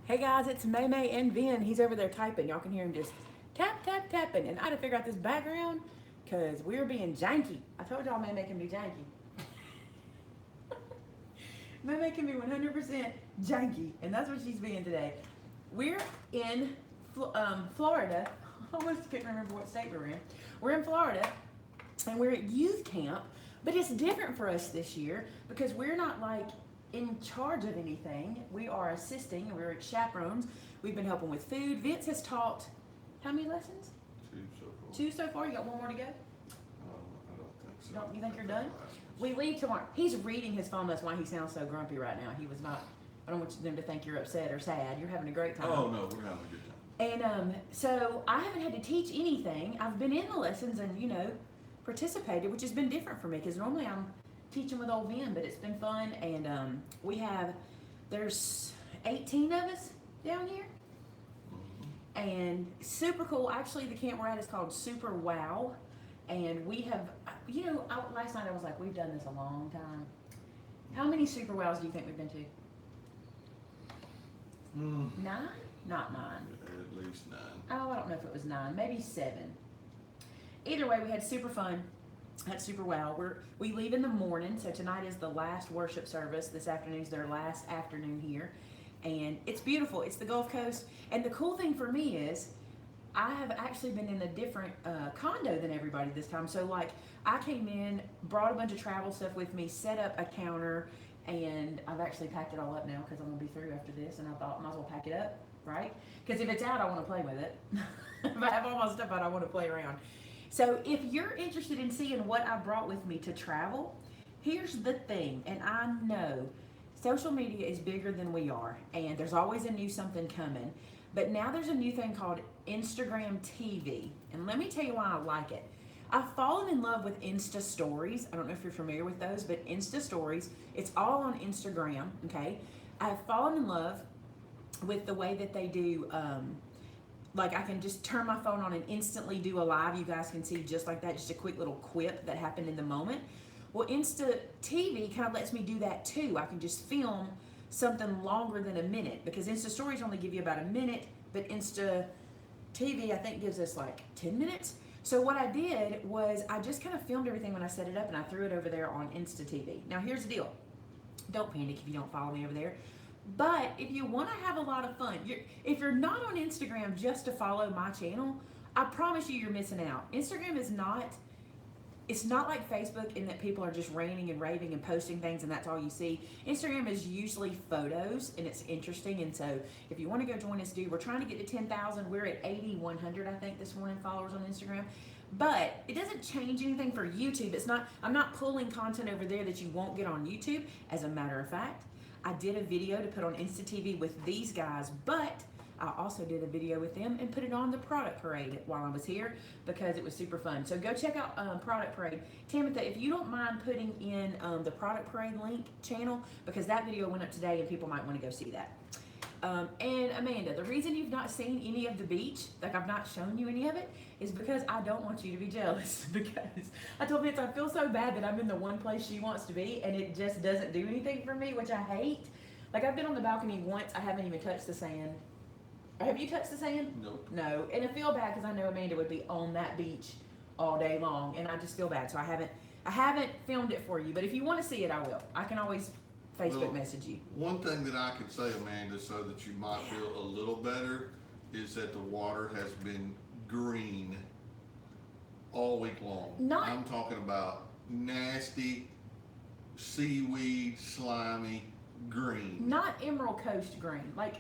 Hey guys, it's Maymay and Vin. He's over there typing. Y'all can hear him just tap, tap, tapping. And I had to figure out this background because we're being janky. I told y'all Maymay can be janky. Maymay can be 100% janky, and that's what she's being today. We're in Florida. I almost can't remember what state we're in. We're in Florida, and we're at youth camp, but it's different for us this year because we're not like in charge of anything. We are assisting. We're chaperones. We've been helping with food. Vince has taught how many lessons? Two so far. Two so far. You got one more to go. I don't think so. Don't you think you're done? We leave tomorrow. He's reading his phone. That's why he sounds so grumpy right now. He was not. I don't want them to think you're upset or sad. You're having a great time. Oh no, we're having a good time. And so I haven't had to teach anything. I've been in the lessons and participated, which has been different for me because normally I'm teaching with old Vin, but it's been fun. And there's 18 of us down here, and super cool. Actually, the camp we're at is called Super Wow, and we have, last night I was like, we've done this a long time. How many Super Wows do you think we've been to? 9? Not 9. At least 9. Oh, I don't know if it was 9, maybe 7. Either way, we had super fun. That's super wow. We leave in the morning, so tonight is the last worship service. This afternoon is their last afternoon here, and it's beautiful. It's the Gulf Coast, and the cool thing for me is I have actually been in a different condo than everybody this time. So like I came in, brought a bunch of travel stuff with me, set up a counter, and I've actually packed it all up now because I'm gonna be through after this, and I thought I might as well pack it up, right? Because if it's out, I want to play with it. If I have all my stuff out, I want to play around. So if you're interested in seeing what I brought with me to travel, here's the thing, and I know social media is bigger than we are, and there's always a new something coming, but now there's a new thing called Instagram TV, and let me tell you why I like it. I've fallen in love with Insta Stories. I don't know if you're familiar with those, but Insta Stories, it's all on Instagram, okay? I've fallen in love with the way that they do, like I can just turn my phone on and instantly do a live. You guys can see just like that, just a quick little quip that happened in the moment. Well, Insta TV kind of lets me do that too. I can just film something longer than a minute because Insta Stories only give you about a minute, but Insta TV I think gives us like 10 minutes. So what I did was I just kind of filmed everything when I set it up and I threw it over there on Insta TV. Now here's the deal. Don't panic if you don't follow me over there. But if you want to have a lot of fun, if you're not on Instagram just to follow my channel, I promise you're missing out. Instagram is not, it's not like Facebook in that people are just ranting and raving and posting things and that's all you see. Instagram is usually photos and it's interesting. And so if you want to go join us, dude, we're trying to get to 10,000. We're at 8,100, I think, this morning followers on Instagram. But it doesn't change anything for YouTube. I'm not pulling content over there that you won't get on YouTube. As a matter of fact, I did a video to put on Insta TV with these guys, but I also did a video with them and put it on the product parade while I was here because it was super fun. So go check out product parade. Tamitha, if you don't mind putting in the product parade link channel, because that video went up today and people might want to go see that. And Amanda, the reason you've not seen any of the beach, like I've not shown you any of it, is because I don't want you to be jealous. Because I told Vince I feel so bad that I'm in the one place she wants to be and it just doesn't do anything for me, which I hate. Like I've been on the balcony once, I haven't even touched the sand. Have you touched the sand? Nope. No, and I feel bad because I know Amanda would be on that beach all day long, and I just feel bad. So I haven't filmed it for you. But if you want to see it, I will. I can always Facebook message you. One thing that I could say, Amanda, so that you might feel a little better, is that the water has been green all week long. I'm talking about nasty, seaweed, slimy green. Not Emerald Coast green. Like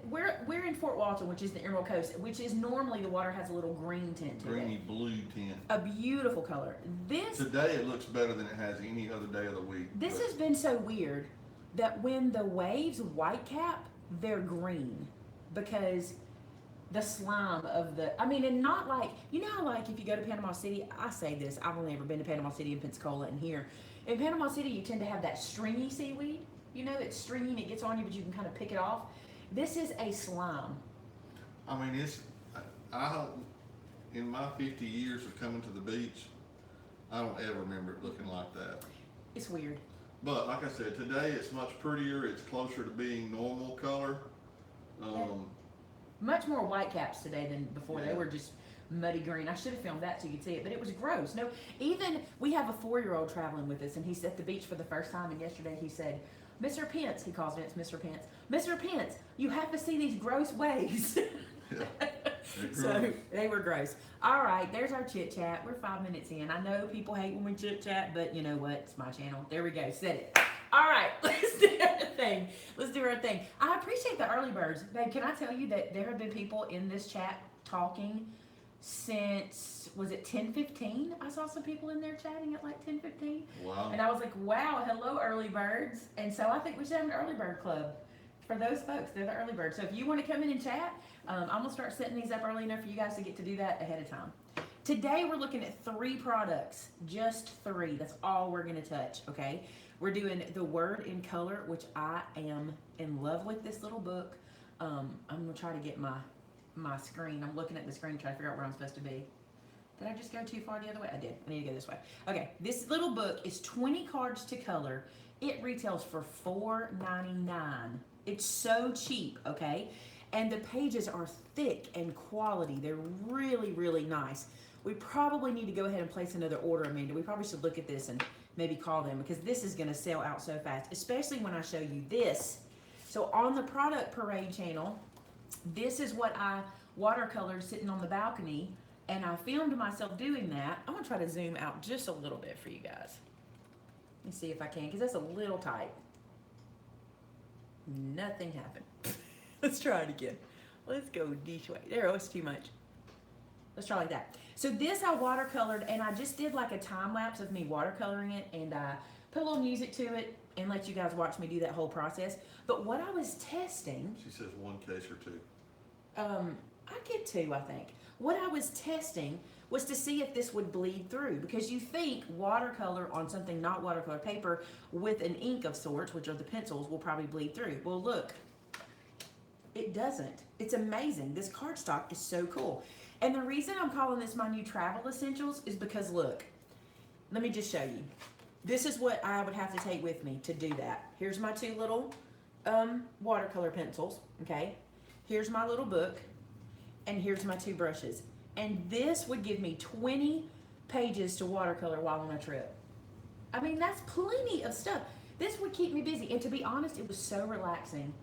we're in Fort Walton, which is the Emerald Coast, which is normally the water has a little green tint to it. Greeny blue tint. A beautiful color. Today it looks better than it has any other day of the week. This has been so weird that when the waves white cap, they're green because the slime of and not like, you know how like if you go to Panama City, I say this, I've only ever been to Panama City and Pensacola and here. In Panama City, you tend to have that stringy seaweed. You know, it's stringy and it gets on you, but you can kind of pick it off. This is a slime. I mean, in my 50 years of coming to the beach, I don't ever remember it looking like that. It's weird. But like I said, today it's much prettier. It's closer to being normal color. Much more white caps today than before. Yeah. They were just muddy green. I should have filmed that so you could see it, but it was gross. No, even we have a 4-year-old traveling with us, and he's at the beach for the first time. And yesterday he said, "Mr. Pence," he calls me. It's Mr. Pence. "Mr. Pence, you have to see these gross waves." Yeah. So they were gross. All right, there's our chit chat. We're 5 minutes in. I know people hate when we chit chat, but you know what? It's my channel. There we go. Said it. All right, let's do our thing. Let's do our thing. I appreciate the early birds. Babe, can I tell you that there have been people in this chat talking since, was it 10:15? I saw some people in there chatting at like 10:15. Wow. And I was like, wow, hello, early birds. And so I think we should have an early bird club for those folks. They're the early birds. So if you want to come in and chat, I'm going to start setting these up early enough for you guys to get to do that ahead of time. Today we're looking at 3 products, just 3. That's all we're going to touch, okay? We're doing the Word in Color, which I am in love with this little book. I'm going to try to get my screen. I'm looking at the screen trying to figure out where I'm supposed to be. Did I just go too far the other way? I did. I need to go this way. Okay, this little book is 20 cards to color. It retails for $4.99. It's so cheap, okay? And the pages are thick and quality. They're really, really nice. We probably need to go ahead and place another order, Amanda. We probably should look at this and maybe call them, because this is going to sell out so fast, especially when I show you this. So on the Product Parade channel, this is what I watercolored sitting on the balcony, and I filmed myself doing that. I'm going to try to zoom out just a little bit for you guys. Let me see if I can, because that's a little tight. Nothing happened. Let's try it again. Let's go this way. There, it's too much. Let's try like that. So this I watercolored, and I just did like a time lapse of me watercoloring it, and I put a little music to it and let you guys watch me do that whole process. But what I was testing, She says 1 case or 2. I get 2, I think. What I was testing was to see if this would bleed through, because you think watercolor on something not watercolor paper with an ink of sorts, which are the pencils, will probably bleed through. Well, look, it doesn't. It's amazing. This cardstock is so cool. And the reason I'm calling this my new travel essentials is because, look, let me just show you. This is what I would have to take with me to do that. Here's my 2 little watercolor pencils, okay? Here's my little book, and here's my 2 brushes. And this would give me 20 pages to watercolor while on a trip. I mean, that's plenty of stuff. This would keep me busy. And to be honest, it was so relaxing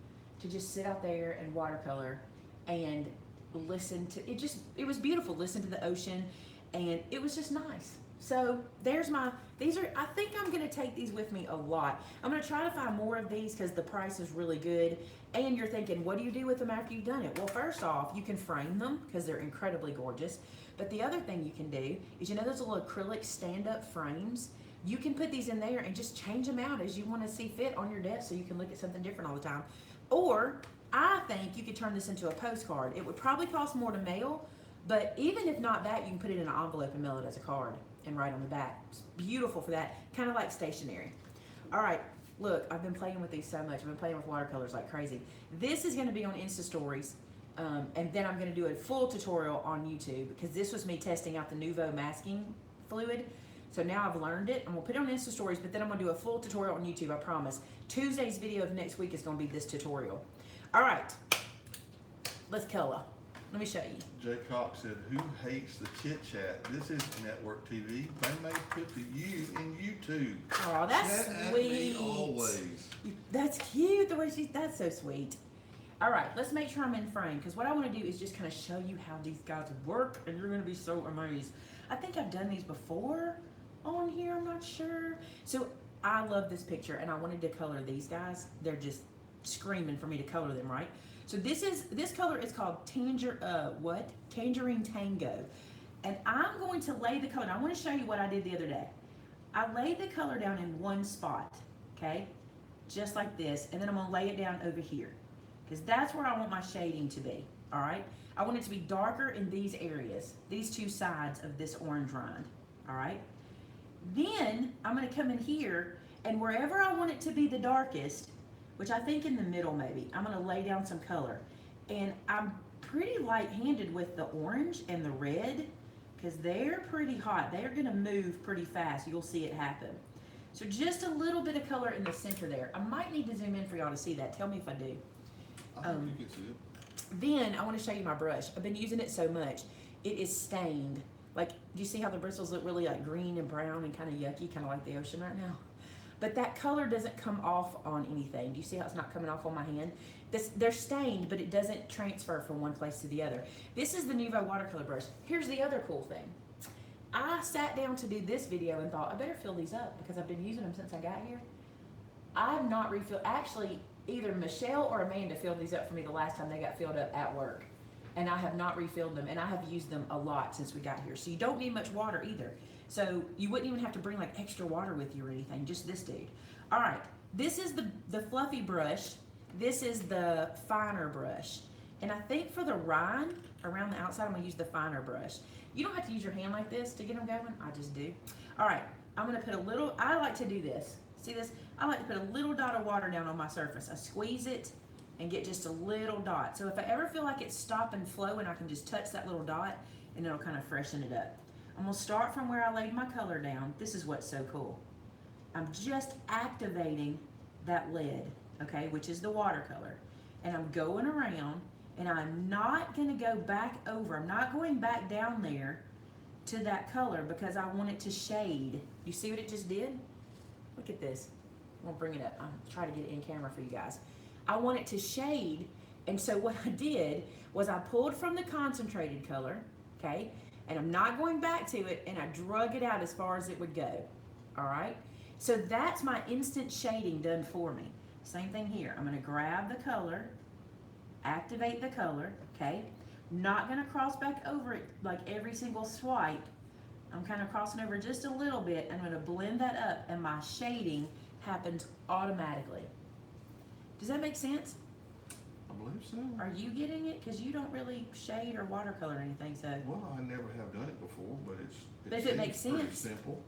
to just sit out there and watercolor and listen to it. It was beautiful. Listen to the ocean, and it was just nice. So there's these are, I think I'm going to take these with me a lot. I'm going to try to find more of these because the price is really good. And you're thinking, what do you do with them after you've done it? Well, first off, you can frame them because they're incredibly gorgeous. But the other thing you can do is, you know those little acrylic stand-up frames? You can put these in there and just change them out as you want to see fit on your desk, so you can look at something different all the time. Or I think you could turn this into a postcard. It would probably cost more to mail, but even if not that, you can put it in an envelope and mail it as a card and write on the back. It's beautiful for that, kind of like stationery. All right, look, I've been playing with these so much. I've been playing with watercolors like crazy. This is going to be on Insta Stories, and then I'm going to do a full tutorial on YouTube, because this was me testing out the Nuvo masking fluid. So now I've learned it. I'm going to put it on Insta Stories, but then I'm going to do a full tutorial on YouTube, I promise. Tuesday's video of next week is going to be this tutorial. All right, let's color. Let me show you. Jay Cox said, "Who hates the chit chat? This is network TV. Maymay put to you and YouTube." Oh, that's Chat sweet. At me always. That's cute. The way that's so sweet. All right, let's make sure I'm in frame, because what I want to do is just kind of show you how these guys work, and you're going to be so amazed. I think I've done these before on here. I'm not sure. So I love this picture, and I wanted to color these guys. They're just screaming for me to color them, right? So this color is called Tangerine Tango. And I'm going to lay the color. I want to show you what I did the other day. I laid the color down in one spot, okay? Just like this. And then I'm going to lay it down over here, because that's where I want my shading to be, all right? I want it to be darker in these areas, these 2 sides of this orange rind, all right? Then I'm going to come in here, and wherever I want it to be the darkest, which I think in the middle maybe, I'm going to lay down some color. And I'm pretty light-handed with the orange and the red, because they're pretty hot. They're going to move pretty fast. You'll see it happen. So just a little bit of color in the center there. I might need to zoom in for y'all to see that. Tell me if I do. I think you can see it. Then I want to show you my brush. I've been using it so much. It is stained. Like, do you see how the bristles look really like green and brown and kind of yucky, kind of like the ocean right now? But that color doesn't come off on anything. Do you see how it's not coming off on my hand? They're stained, but it doesn't transfer from one place to the other. This is the Nuvo watercolor brush. Here's the other cool thing. I sat down to do this video and thought, I better fill these up because I've been using them since I got here. I have not refilled. Actually, either Michelle or Amanda filled these up for me the last time they got filled up at work. And I have not refilled them, and I have used them a lot since we got here. So you don't need much water either. So you wouldn't even have to bring like extra water with you or anything, just this dude. All right, this is the fluffy brush. This is the finer brush. And I think for the rind around the outside, I'm gonna use the finer brush. You don't have to use your hand like this to get them going, I just do. All right, I'm gonna put a little, I like to do this. See this? I like to put a little dot of water down on my surface. I squeeze it and get just a little dot. So if I ever feel like it's stop and flow, and I can just touch that little dot and it'll kind of freshen it up. I'm gonna start from where I laid my color down. This is what's so cool. I'm just activating that lead, okay, which is the watercolor. And I'm going around, and I'm not gonna go back over. I'm not going back down there to that color because I want it to shade. You see what it just did? Look at this. I'm gonna bring it up. I'll try to get it in camera for you guys. I want it to shade, and so what I did was I pulled from the concentrated color, okay, and I'm not going back to it, and I drug it out as far as it would go, all right? So that's my instant shading done for me. Same thing here. I'm gonna grab the color, activate the color, okay? Not gonna cross back over it like every single swipe. I'm kind of crossing over just a little bit. I'm gonna blend that up, and my shading happens automatically. Does that make sense? I believe so. Are you getting it? Because you don't really shade or watercolor or anything, so. Well, I never have done it before, but But if it makes seems pretty sense. simple.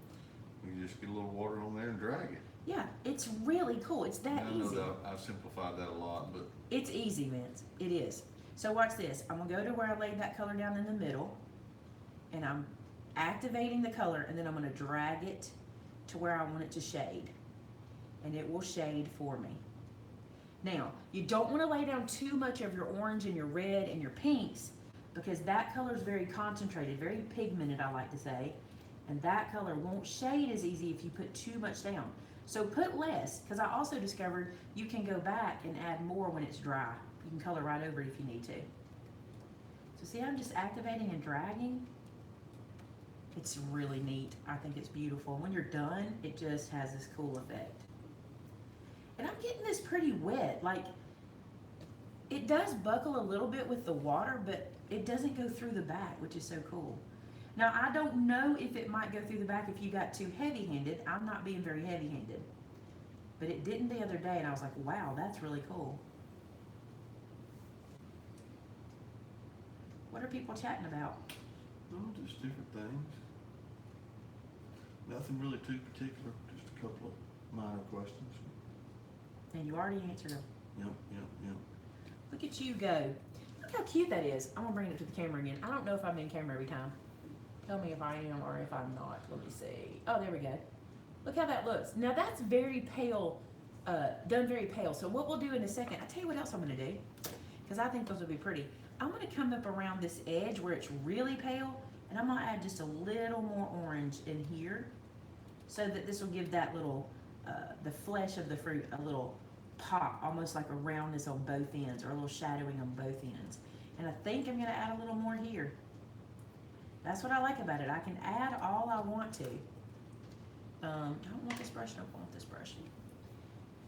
You just get a little water on there and drag it. Yeah, it's really cool. It's that I know easy. that I've simplified that a lot, but It's easy, Vince. It is. So watch this. I'm gonna go to where I laid that color down in the middle, and I'm activating the color, and then I'm gonna drag it to where I want it to shade, and it will shade for me. Now, you don't want to lay down too much of your orange and your red and your pinks, because that color is very concentrated, very pigmented, I like to say, and that color won't shade as easy if you put too much down. So put less, because I also discovered you can go back and add more when it's dry. You can color right over it if you need to. So see, I'm just activating and dragging. It's really neat. I think it's beautiful. When you're done, it just has this cool effect. And I'm getting this pretty wet. Like, it does buckle a little bit with the water, but it doesn't go through the back, which is so cool. Now, I don't know if it might go through the back if you got too heavy-handed. I'm not being very heavy-handed. But it didn't the other day, and I was like, wow, that's really cool. What are people chatting about? no, just different things. Nothing really too particular, just a couple of minor questions. And you already answered them. Yep. Look at you go. Look how cute that is. I'm gonna bring it to the camera again. I don't know if I'm in camera every time. Tell me if I am or if I'm not. Let me see. Oh, there we go. Look how that looks. Now that's very pale, done very pale. So what we'll do in a second, I'll tell you what else I'm gonna do, because I think those will be pretty. I'm gonna come up around this edge where it's really pale, and I'm gonna add just a little more orange in here, so that this will give that little, the flesh of the fruit a little pop, almost like a roundness on both ends, or a little shadowing on both ends. And I think I'm gonna add a little more here. That's what I like about it. I can add all I want to. I don't want this brush, I don't want this brush.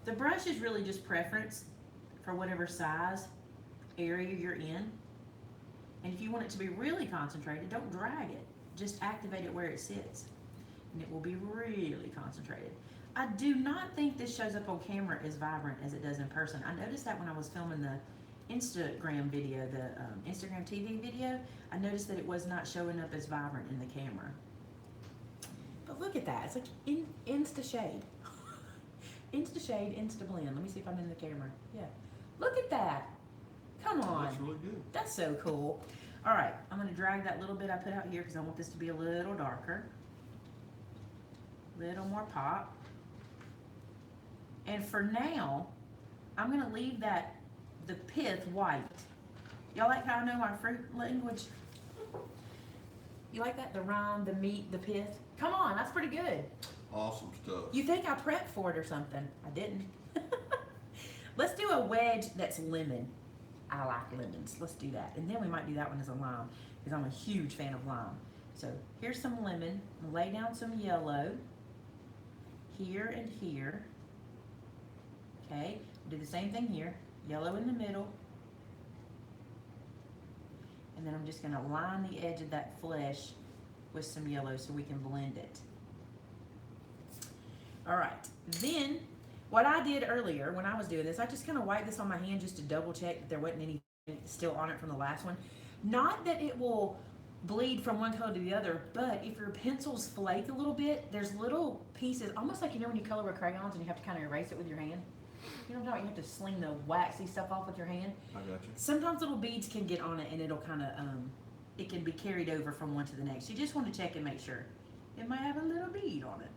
The brush is really just preference for whatever size area you're in. And if you want it to be really concentrated, don't drag it. Just activate it where it sits, and it will be really concentrated. I do not think this shows up on camera as vibrant as it does in person. I noticed that when I was filming the Instagram video, the Instagram TV video, I noticed that it was not showing up as vibrant in the camera. But look at that, it's like insta shade. Insta shade, insta blend. Let me see if I'm in the camera. Yeah, look at that. Come on. That's really good. That's so cool. All right, I'm gonna drag that little bit I put out here because I want this to be a little darker. Little more pop. And for now, I'm gonna leave that the pith white. Y'all like how I know my fruit language? You like that? The rind, the meat, the pith? Come on, that's pretty good. Awesome stuff. You think I prepped for it or something? I didn't. Let's do a wedge that's lemon. I like lemons. Let's do that. And then we might do that one as a lime because I'm a huge fan of lime. So here's some lemon. I'm gonna lay down some yellow here and here. Okay, do the same thing here. Yellow in the middle. And then I'm just gonna line the edge of that flesh with some yellow so we can blend it. All right, then what I did earlier when I was doing this, I just kind of wiped this on my hand just to double check that there wasn't anything still on it from the last one. Not that it will bleed from one color to the other, but if your pencils flake a little bit, there's little pieces, almost like, you know, when you color with crayons and you have to kind of erase it with your hand. You know what I'm talking about? You have to sling the waxy stuff off with your hand. I got you. Sometimes little beads can get on it and it'll kind of, it can be carried over from one to the next. You just want to check and make sure. It might have a little bead on it.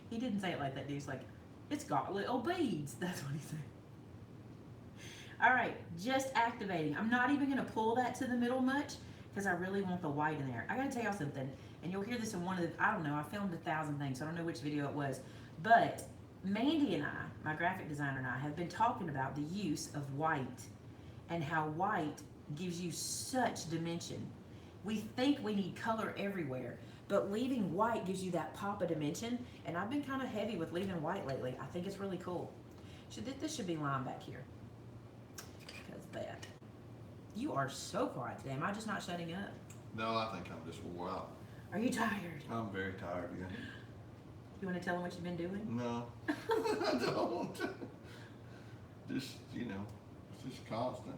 He didn't say it like that, dude. He's like, it's got little beads. That's what he said. All right, just activating. I'm not even gonna pull that to the middle much because I really want the white in there. I gotta tell y'all something, and you'll hear this in one of the, I don't know, I filmed 1,000 things, so I don't know which video it was, but Mandy and I, my graphic designer and I, have been talking about the use of white and how white gives you such dimension. We think we need color everywhere, but leaving white gives you that pop of dimension, and I've been kind of heavy with leaving white lately. I think it's really cool. This should be lime back here. Because that. You are so quiet today. Am I just not shutting up? No, I think I'm just wore out. Are you tired? I'm very tired, yeah. You want to tell them what you've been doing? No, I don't. Just, you know, it's just constant.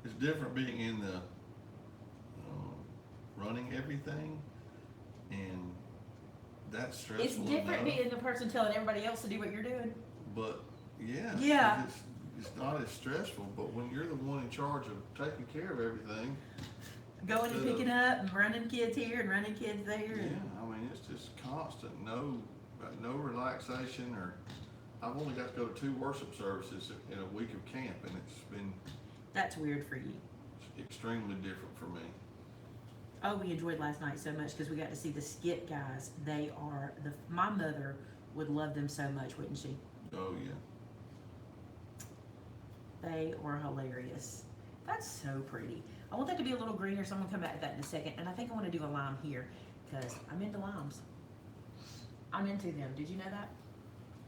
It's different being in the running everything, and that's stressful. It's different enough, being the person telling everybody else to do what you're doing. but yeah, Yeah. it's not as stressful. But when you're the one in charge of taking care of everything, Going and picking up and running kids here and running kids there. yeah, And I mean it's just constant. No relaxation. Or I've only got to go to 2 worship services in a week of camp, and it's been that's weird for you. extremely different for me. Oh, we enjoyed last night so much because we got to see the skit guys. They are my mother would love them so much, wouldn't she? Oh yeah. They are hilarious. That's so pretty. I want that to be a little greener, so I'm gonna come back to that in a second. And I think I want to do a lime here because I'm into limes. I'm into them. Did you know that?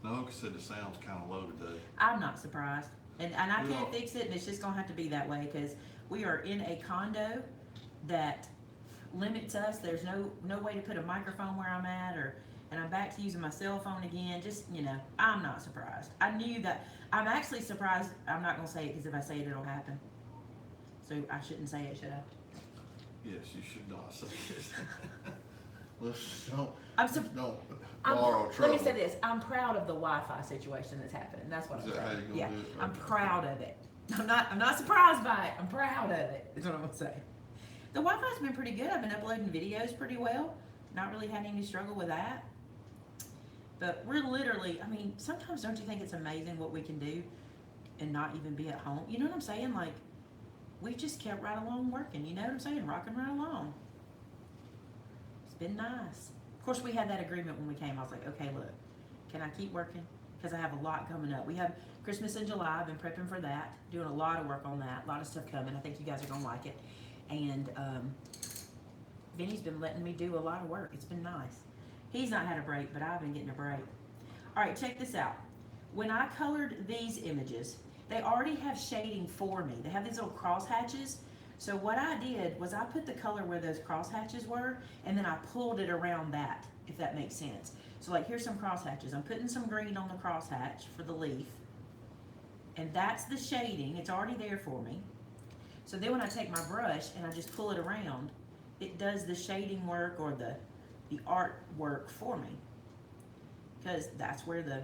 No, like I said, the sound's kind of low today. I'm not surprised. And I We can't are. fix it, and it's just gonna have to be that way because we are in a condo that limits us. There's no way to put a microphone where I'm at, and I'm back to using my cell phone again. Just, you know, I'm not surprised. I knew that. I'm actually surprised. I'm not gonna say it because if I say it, it'll happen. So I shouldn't say it, should I? Yes, you should not say it. Let's don't I'm- borrow trouble. Let me say this. I'm proud of the Wi-Fi situation that's happening. That's what Is I'm that how saying. you gonna Yeah, do it? I'm Okay. proud of it. I'm not surprised by it. I'm proud of it. Is what I'm gonna say. The Wi-Fi's been pretty good. I've been uploading videos pretty well. Not really had any struggle with that. But we're literally, I mean, sometimes don't you think it's amazing what we can do and not even be at home? You know what I'm saying? Like, we've just kept right along working. You know what I'm saying? Rocking right along. It's been nice. Of course, we had that agreement when we came. I was like, okay, look, can I keep working? Because I have a lot coming up. We have Christmas in July. I've been prepping for that, doing a lot of work on that. A lot of stuff coming. I think you guys are gonna like it. And Vinny's been letting me do a lot of work. It's been nice. He's not had a break, but I've been getting a break. All right, check this out. When I colored these images, they already have shading for me. They have these little cross hatches. So what I did was I put the color where those cross hatches were, and then I pulled it around that, if that makes sense. So like, here's some cross hatches. I'm putting some green on the cross hatch for the leaf. And that's the shading. It's already there for me. So then when I take my brush and I just pull it around, it does the shading work or the art work for me. Because that's where the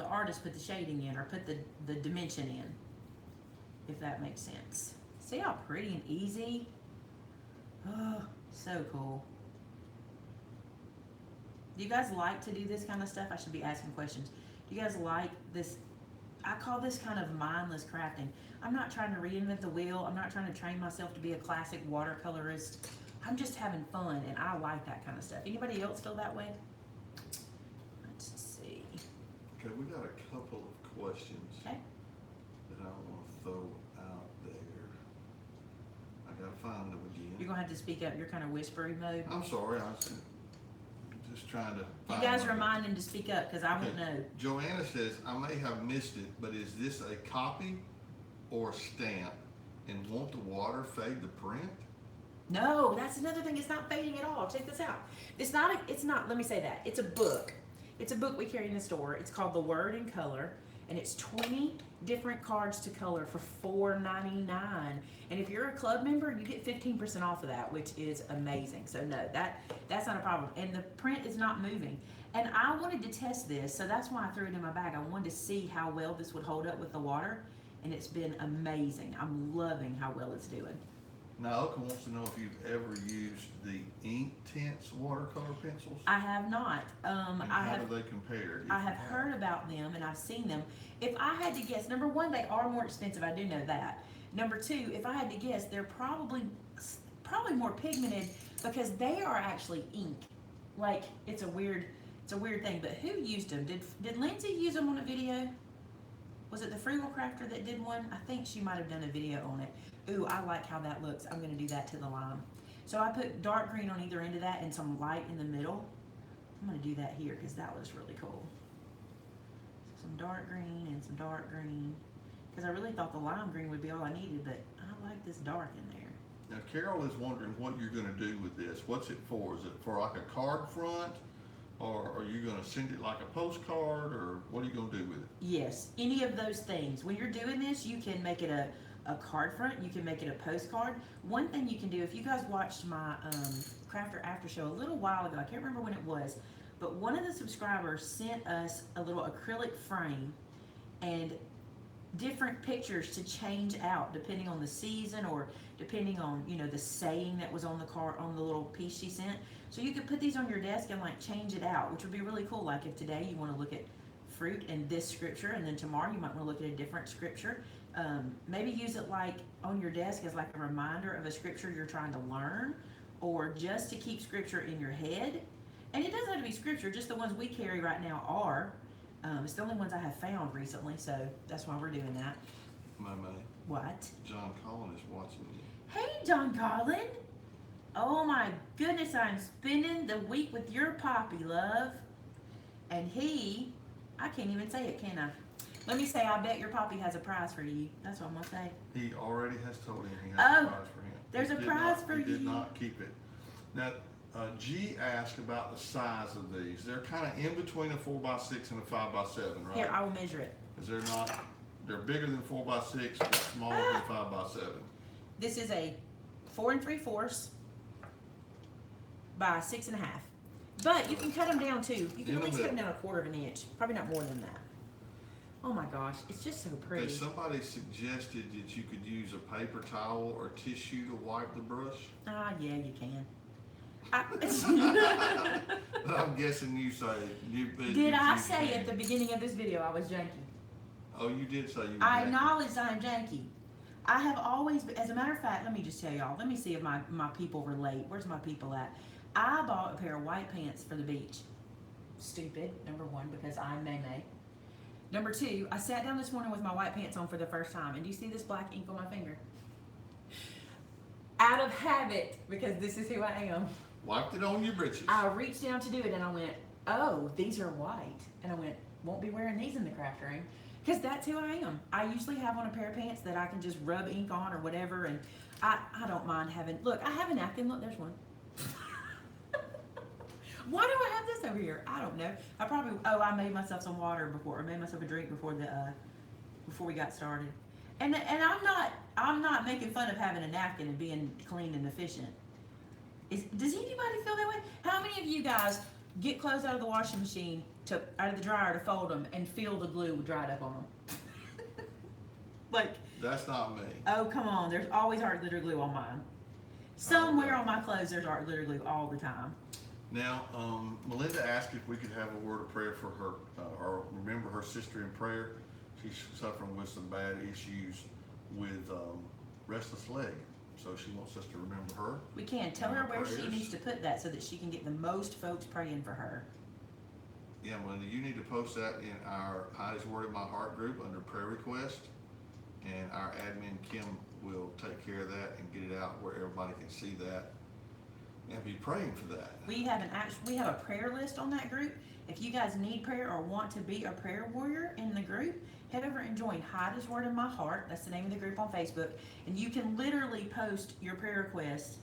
artist put the shading in, or put the dimension in, if that makes sense. See how pretty and easy? Oh, so cool. Do you guys like to do this kind of stuff? I should be asking questions. Do you guys like this? I call this kind of mindless crafting. I'm not trying to reinvent the wheel. I'm not trying to train myself to be a classic watercolorist. I'm just having fun, and I like that kind of stuff. Anybody else feel that way? Let's see. Okay, we got a couple of questions Okay. that I want to throw out there. I gotta find them again. You're gonna have to speak up. You're kind of whispery mode. I'm sorry, I was just trying to. You guys remind him to speak up because I won't know. Joanna says, I may have missed it, but is this a copy or stamp? And won't the water fade the print? No, that's another thing. It's not fading at all. Check this out. It's not, let me say that. It's a book. It's a book we carry in the store. It's called The Word in Color, and it's 20 different cards to color for $4.99. And if you're a club member, you get 15% off of that, which is amazing. So no, that's not a problem. And the print is not moving. And I wanted to test this, so that's why I threw it in my bag. I wanted to see how well this would hold up with the water, and it's been amazing. I'm loving how well it's doing. Now, Oka wants to know if you've ever used the ink tints watercolor pencils. I have not. And how do they compare? I have heard about them and I've seen them. If I had to guess, number one, they are more expensive. I do know that. Number two, if I had to guess, they're probably more pigmented because they are actually ink. Like it's a weird thing. But who used them? Did Lindsay use them on a video? Was it the Frugal Crafter that did one? I think she might have done a video on it. Ooh, I like how that looks. I'm gonna do that to the lime. So I put dark green on either end of that and some light in the middle. I'm gonna do that here because that looks really cool. Some dark green and some dark green. Because I really thought the lime green would be all I needed, but I like this dark in there. Now, Carol is wondering what you're gonna do with this. What's it for? Is it for like a card front? Or are you gonna send it like a postcard, or what are you gonna do with it? Yes, any of those things. When you're doing this, you can make it a card front, you can make it a postcard. One thing you can do, if you guys watched my Crafter After Show a little while ago, I can't remember when it was, but one of the subscribers sent us a little acrylic frame and different pictures to change out depending on the season or depending on, you know, the saying that was on the card, on the little piece she sent. So you could put these on your desk and like change it out, which would be really cool. Like if today you want to look at fruit and this scripture, and then tomorrow you might want to look at a different scripture. Maybe use it like on your desk as like a reminder of a scripture you're trying to learn, or just to keep scripture in your head. And it doesn't have to be scripture, just the ones we carry right now are. It's the only ones I have found recently, so that's why we're doing that. Maymay. What? John Collin is watching you. Hey, John Collin. Oh my goodness, I'm spending the week with your poppy, love. And I can't even say it, can I? Let me say, I bet your poppy has a prize for you. That's what I'm gonna say. He already has told him he has Oh, a prize for him. there's a prize for He did you. not keep it. Now, G asked about the size of these. They're kind of in between a 4x6 and a 5x7, right? Here, I will measure it. Is they're not, they're bigger than 4x6, but smaller than 5x7. This is a 4 3/4 by 6 1/2. But you can cut them down too. You can at least cut them down 1/4 of an inch. Probably not more than that. Oh my gosh, it's just so pretty. Somebody suggested that you could use a paper towel or tissue to wipe the brush. Ah, yeah, you can. But I'm guessing you say Did I say at the beginning of this video I was janky? Oh, you did say you were I janky. acknowledge I'm janky. I have always, as a matter of fact, let me just tell y'all. Let me see if my people relate. Where's my people at? I bought a pair of white pants for the beach. Stupid, number one, because I'm Maymay. Number two, I sat down this morning with my white pants on for the first time, and do you see this black ink on my finger? Out of habit, because this is who I am. Wiped it on your britches. I reached down to do it, and I went, oh, these are white. And I went, won't be wearing these in the craft room. Because that's who I am. I usually have on a pair of pants that I can just rub ink on or whatever, and I don't mind having, look, I have a napkin, look, there's one. Why do I have this over here? I don't know. I made myself some water before, I made myself a drink before we got started. And I'm not making fun of having a napkin and being clean and efficient. Does anybody feel that way? How many of you guys get clothes out of the washing machine, out of the dryer to fold them, and feel the glue dried up on them? Like, that's not me. oh, come on. There's always art glitter glue on mine. Somewhere on my clothes there's art glitter glue all the time. Now, Melinda asked if we could have a word of prayer for her, or remember her sister in prayer. She's suffering with some bad issues with restless leg, so she wants us to remember her. We can. Tell in her our where she prayers. needs to put that so that she can get the most folks praying for her. Yeah, Melinda, you need to post that in our Heidi's Word in My Heart group under prayer request, and our admin Kim will take care of that and get it out where everybody can see that and be praying for that. We have a prayer list on that group. If you guys need prayer or want to be a prayer warrior in the group, head over and join Heidi's Word in My Heart. That's the name of the group on Facebook. And you can literally post your prayer requests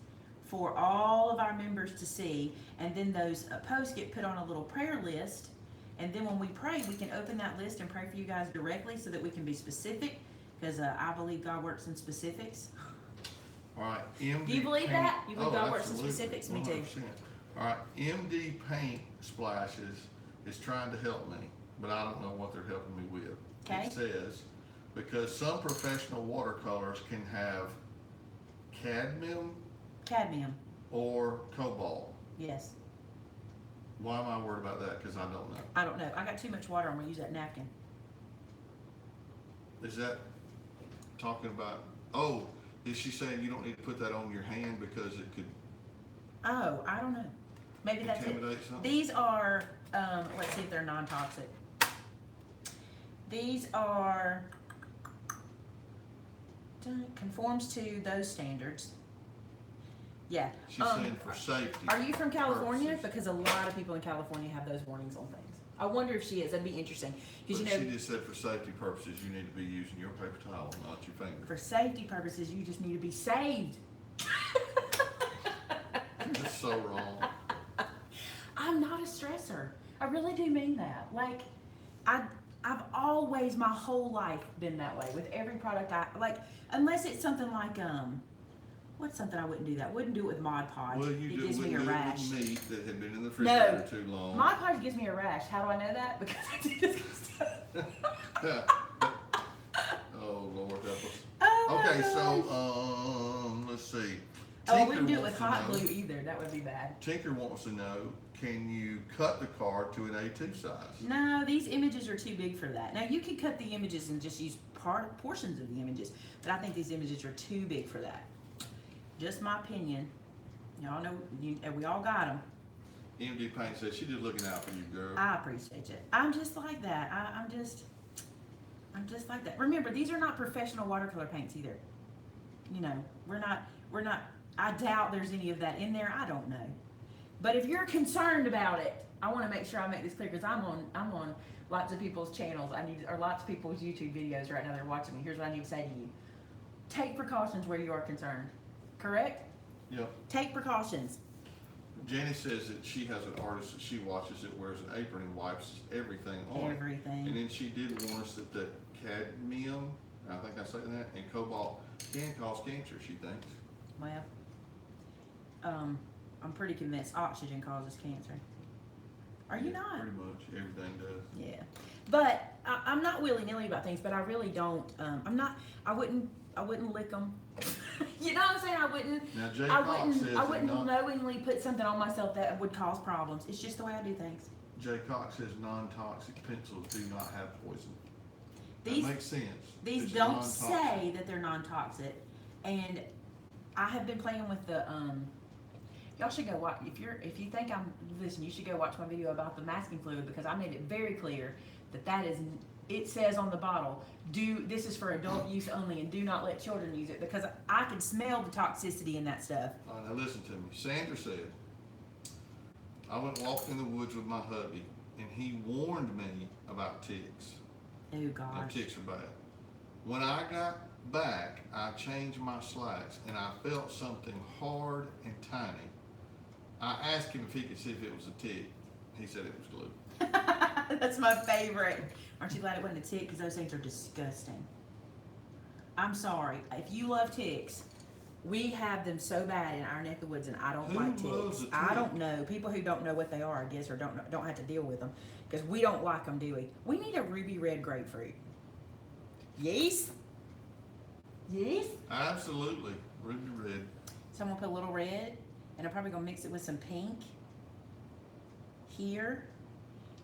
for all of our members to see. And then those posts get put on a little prayer list. And then when we pray, we can open that list and pray for you guys directly so that we can be specific. Because I believe God works in specifics. All right, MD Do you believe Paint. that? You believe God works in Absolutely, specifics? Me too. 100%. All right, MD Paint Splashes is trying to help me, but I don't know what they're helping me with. Okay. It says, because some professional watercolors can have Cadmium. or cobalt. Yes. Why am I worried about that? Because I don't know. I don't know. I got too much water. I'm going to use that napkin. Is that talking about, oh, is she saying you don't need to put that on your hand because it could Oh, I don't know. Maybe that's it. intimidate something? These are, let's see if they're non-toxic. These are, conforms to those standards. Yeah. She's saying for safety. Are you from California? purposes. Because a lot of people in California have those warnings on things. I wonder if she is. That'd be interesting. But Because, she just said for safety purposes, you need to be using your paper towel, not your finger. for safety purposes, you just need to be saved. That's so wrong. I'm not a stressor. I really do mean that. Like, I've always, my whole life, been that way with every product I like. Unless it's something like what's something I wouldn't do that? Wouldn't do it with Mod Podge. Well, you It do gives me a wouldn't do it rash. with meat that had been in the refrigerator too long. Mod Podge gives me a rash. How do I know that? Because I do this stuff. Oh, Lord help us. Oh my Okay, gosh. so, let's see. Oh, I Tinker wouldn't do it wants with to hot know- glue either. That would be bad. Tinker wants to know, can you cut the card to an A2 size? No, these images are too big for that. Now you can cut the images and just use portions of the images, but I think these images are too big for that. Just my opinion. Y'all know, we all got them. MD Paint says, she just looking out for you, girl. I appreciate it. I'm just like that. I'm just like that. Remember, these are not professional watercolor paints either. You know, we're not, I doubt there's any of that in there. I don't know. But if you're concerned about it, I want to make sure I make this clear because I'm on lots of people's channels. Or lots of people's YouTube videos right now. They're watching me. Here's what I need to say to you. Take precautions where you are concerned. Correct? Yep. Take precautions. Janice says that she has an artist that she watches that wears an apron and wipes everything on. Everything. And then she did warn us that the cadmium, I think I said that, and cobalt can cause cancer, she thinks. Well, I'm pretty convinced oxygen causes cancer. Are you Yeah, not? Pretty much, everything does. Yeah, but I'm not willy-nilly about things. But I really don't. I wouldn't lick them. You know what I'm saying? I wouldn't. Now, Jay Cox says I wouldn't that knowingly put something on myself that would cause problems. It's just the way I do things. Jay Cox says non-toxic pencils do not have poison. These That makes sense. These It's don't non-toxic. say that they're non-toxic, and I have been playing with the Y'all should go watch. If you think I'm listen, you should go watch my video about the masking fluid because I made it very clear that is. It says on the bottle, this is for adult use only, and do not let children use it because I can smell the toxicity in that stuff. All right, now listen to me. Sandra said, I went walking in the woods with my hubby, and he warned me about ticks. Oh And gosh. ticks are bad. When I got back, I changed my slacks, and I felt something hard and tiny. I asked him if he could see if it was a tick. He said it was glue. That's my favorite. Aren't you glad it wasn't a tick? Because those things are disgusting. I'm sorry. If you love ticks, we have them so bad in our neck of the woods, and I don't Who like loves ticks. a I tick? don't know. People who don't know what they are, I guess, or don't have to deal with them, because we don't like them, do we? We need a ruby red grapefruit. Yes? Yes? Absolutely. Ruby red. Someone put a little red, and I'm probably going to mix it with some pink. here.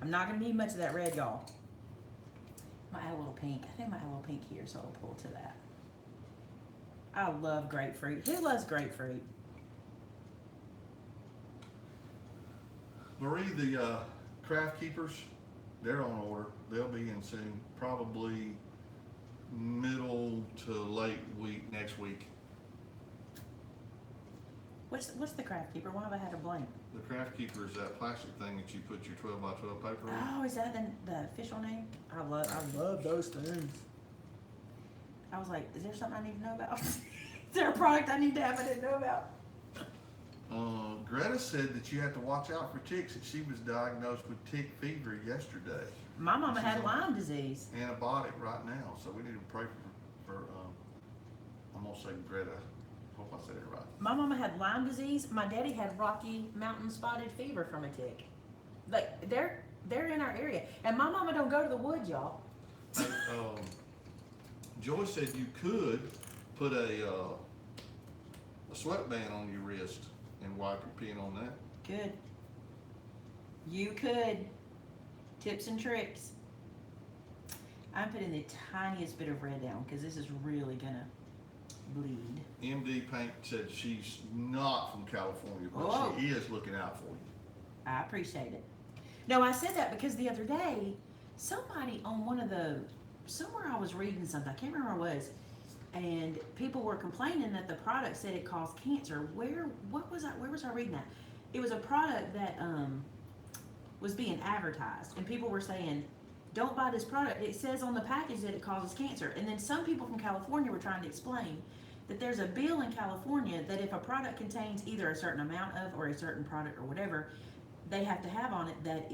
I'm not gonna need much of that red, y'all. I might add a little pink. I think I might add a little pink here, so I'll pull to that. I love grapefruit. Who loves grapefruit? Marie, the craft keepers, they're on order. They'll be in soon, probably middle to late week next week. What's the craft keeper? Why have I had a blank? The craft keeper is that plastic thing that you put your 12 by 12 paper in. Oh, is that the official name? I love those things. I was like, is there something I need to know about? Is there a product I need to have I didn't know about? Greta said that you have to watch out for ticks, that she was diagnosed with tick fever yesterday. My mama had Lyme disease. Antibiotic right now, so we need to pray for I'm gonna say Greta. Hope I said it right. My mama had Lyme disease. My daddy had Rocky Mountain spotted fever from a tick. Like they're in our area, and my mama don't go to the woods, y'all. Hey, Joy said you could put a sweatband on your wrist and wipe your pen on that. Good. You could. Tips and tricks. I'm putting the tiniest bit of red down because this is really gonna bleed. MD Paint said she's not from California, but Oh. she is looking out for you. I appreciate it. No, I said that because the other day, somebody on somewhere I was reading something, I can't remember where it was, and people were complaining that the product said it caused cancer. Where was I reading that? It was a product that was being advertised, and people were saying, don't buy this product. It says on the package that it causes cancer. And then some people from California were trying to explain that there's a bill in California that if a product contains either a certain amount of or a certain product or whatever, they have to have on it that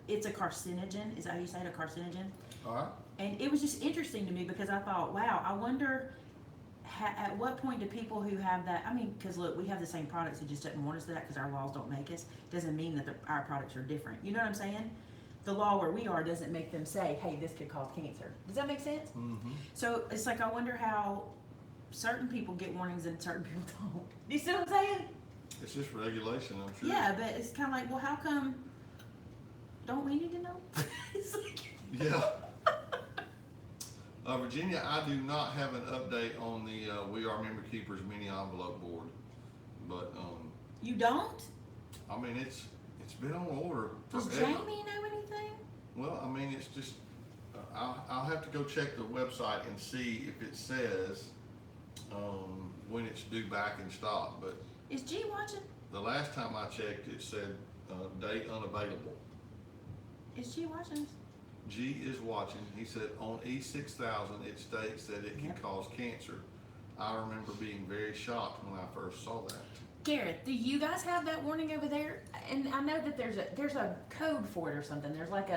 it's a carcinogen. Is that how you say it, a carcinogen? All right. And it was just interesting to me because I thought, wow, I wonder at what point do people who have that, I mean, because look, we have the same products, it just doesn't want us to that because our laws don't make us. Doesn't mean that our products are different. You know what I'm saying? The law where we are doesn't make them say, hey, this could cause cancer. Does that make sense? Mm-hmm. So it's like, I wonder how certain people get warnings and certain people don't. Do you see what I'm saying? It's just regulation, I'm sure. Yeah, but it's kind of like, well, how come, don't we need to know? It's like, Yeah. Virginia, I do not have an update on the We Are Member Keepers mini envelope board, but you don't? I mean it's been on order Does forever. Jamie know anything? Well, I mean it's just I'll have to go check the website and see if it says when it's due back in stock. But Is G watching? the last time I checked, it said date unavailable. Is G watching? G is watching. He said on E6000 it states that it can Yep. cause cancer. I remember being very shocked when I first saw that. Garrett, do you guys have that warning over there? And I know that there's a code for it or something. There's like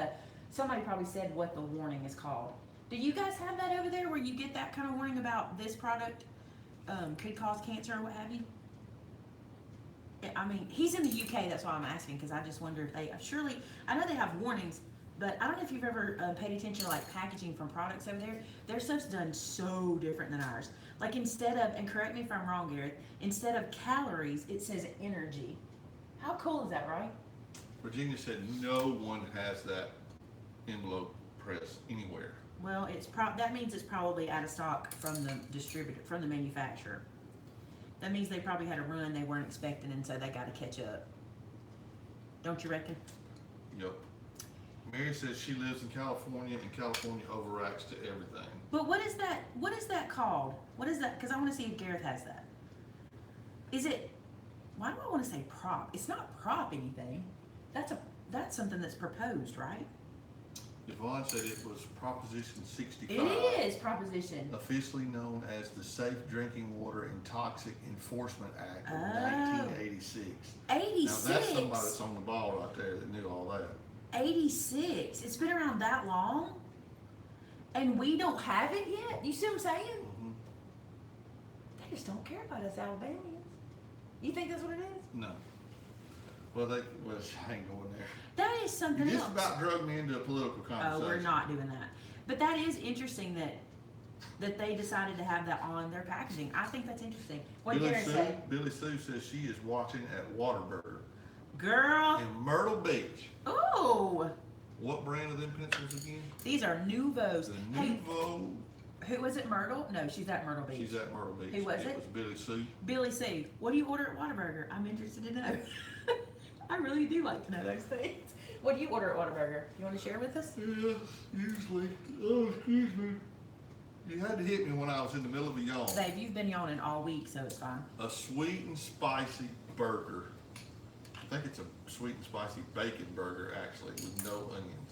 somebody probably said what the warning is called. Do you guys have that over there where you get that kind of warning about this product could cause cancer or what have you? Yeah, I mean, he's in the UK, that's why I'm asking, because I just wonder if I know they have warnings, but I don't know if you've ever paid attention to like packaging from products over there. Their stuff's done so different than ours. Like instead of, and correct me if I'm wrong, Garrett, instead of calories, it says energy. How cool is that, right? Virginia said no one has that envelope press anywhere. Well, that means it's probably out of stock from the distributor, from the manufacturer. That means they probably had a run they weren't expecting, and so they got to catch up. Don't you reckon? Yep. Mary says she lives in California and California overreacts to everything. But what is that? What is that called? What is that? Because I want to see if Gareth has that. Is it? Why do I want to say prop? It's not prop anything. That's something that's proposed, right? Yvonne said it was Proposition 65. It is proposition. Officially known as the Safe Drinking Water and Toxic Enforcement Act of Oh. 1986. 86. Now that's somebody that's on the ball right there that knew all that. 86. It's been around that long, and we don't have it yet. You see what I'm saying? Mm-hmm. They just don't care about us Alabamians. You think that's what it is? No. Well, I ain't going there. That is something You else. just about drug me into a political conversation. Oh, we're not doing that. But that is interesting that they decided to have that on their packaging. I think that's interesting. What did Garrett say? Billy Sue says she is watching at Whataburger. Girl. in Myrtle Beach. Oh. What brand of them pencils again? These are Nouveaus. The Hey, Nouveau. who was it? Myrtle? No, she's at Myrtle Beach. She's at Myrtle Beach. Who was it? It was Billy Sue. Billy Sue. What do you order at Whataburger? I'm interested to know. I really do like to know those things. What do you order at Whataburger? You want to share with us? Yeah, usually. Oh, excuse me. You had to hit me when I was in the middle of a yawn. Dave, you've been yawning all week, so it's fine. A sweet and spicy burger. I think it's a sweet and spicy bacon burger, actually, with no onions.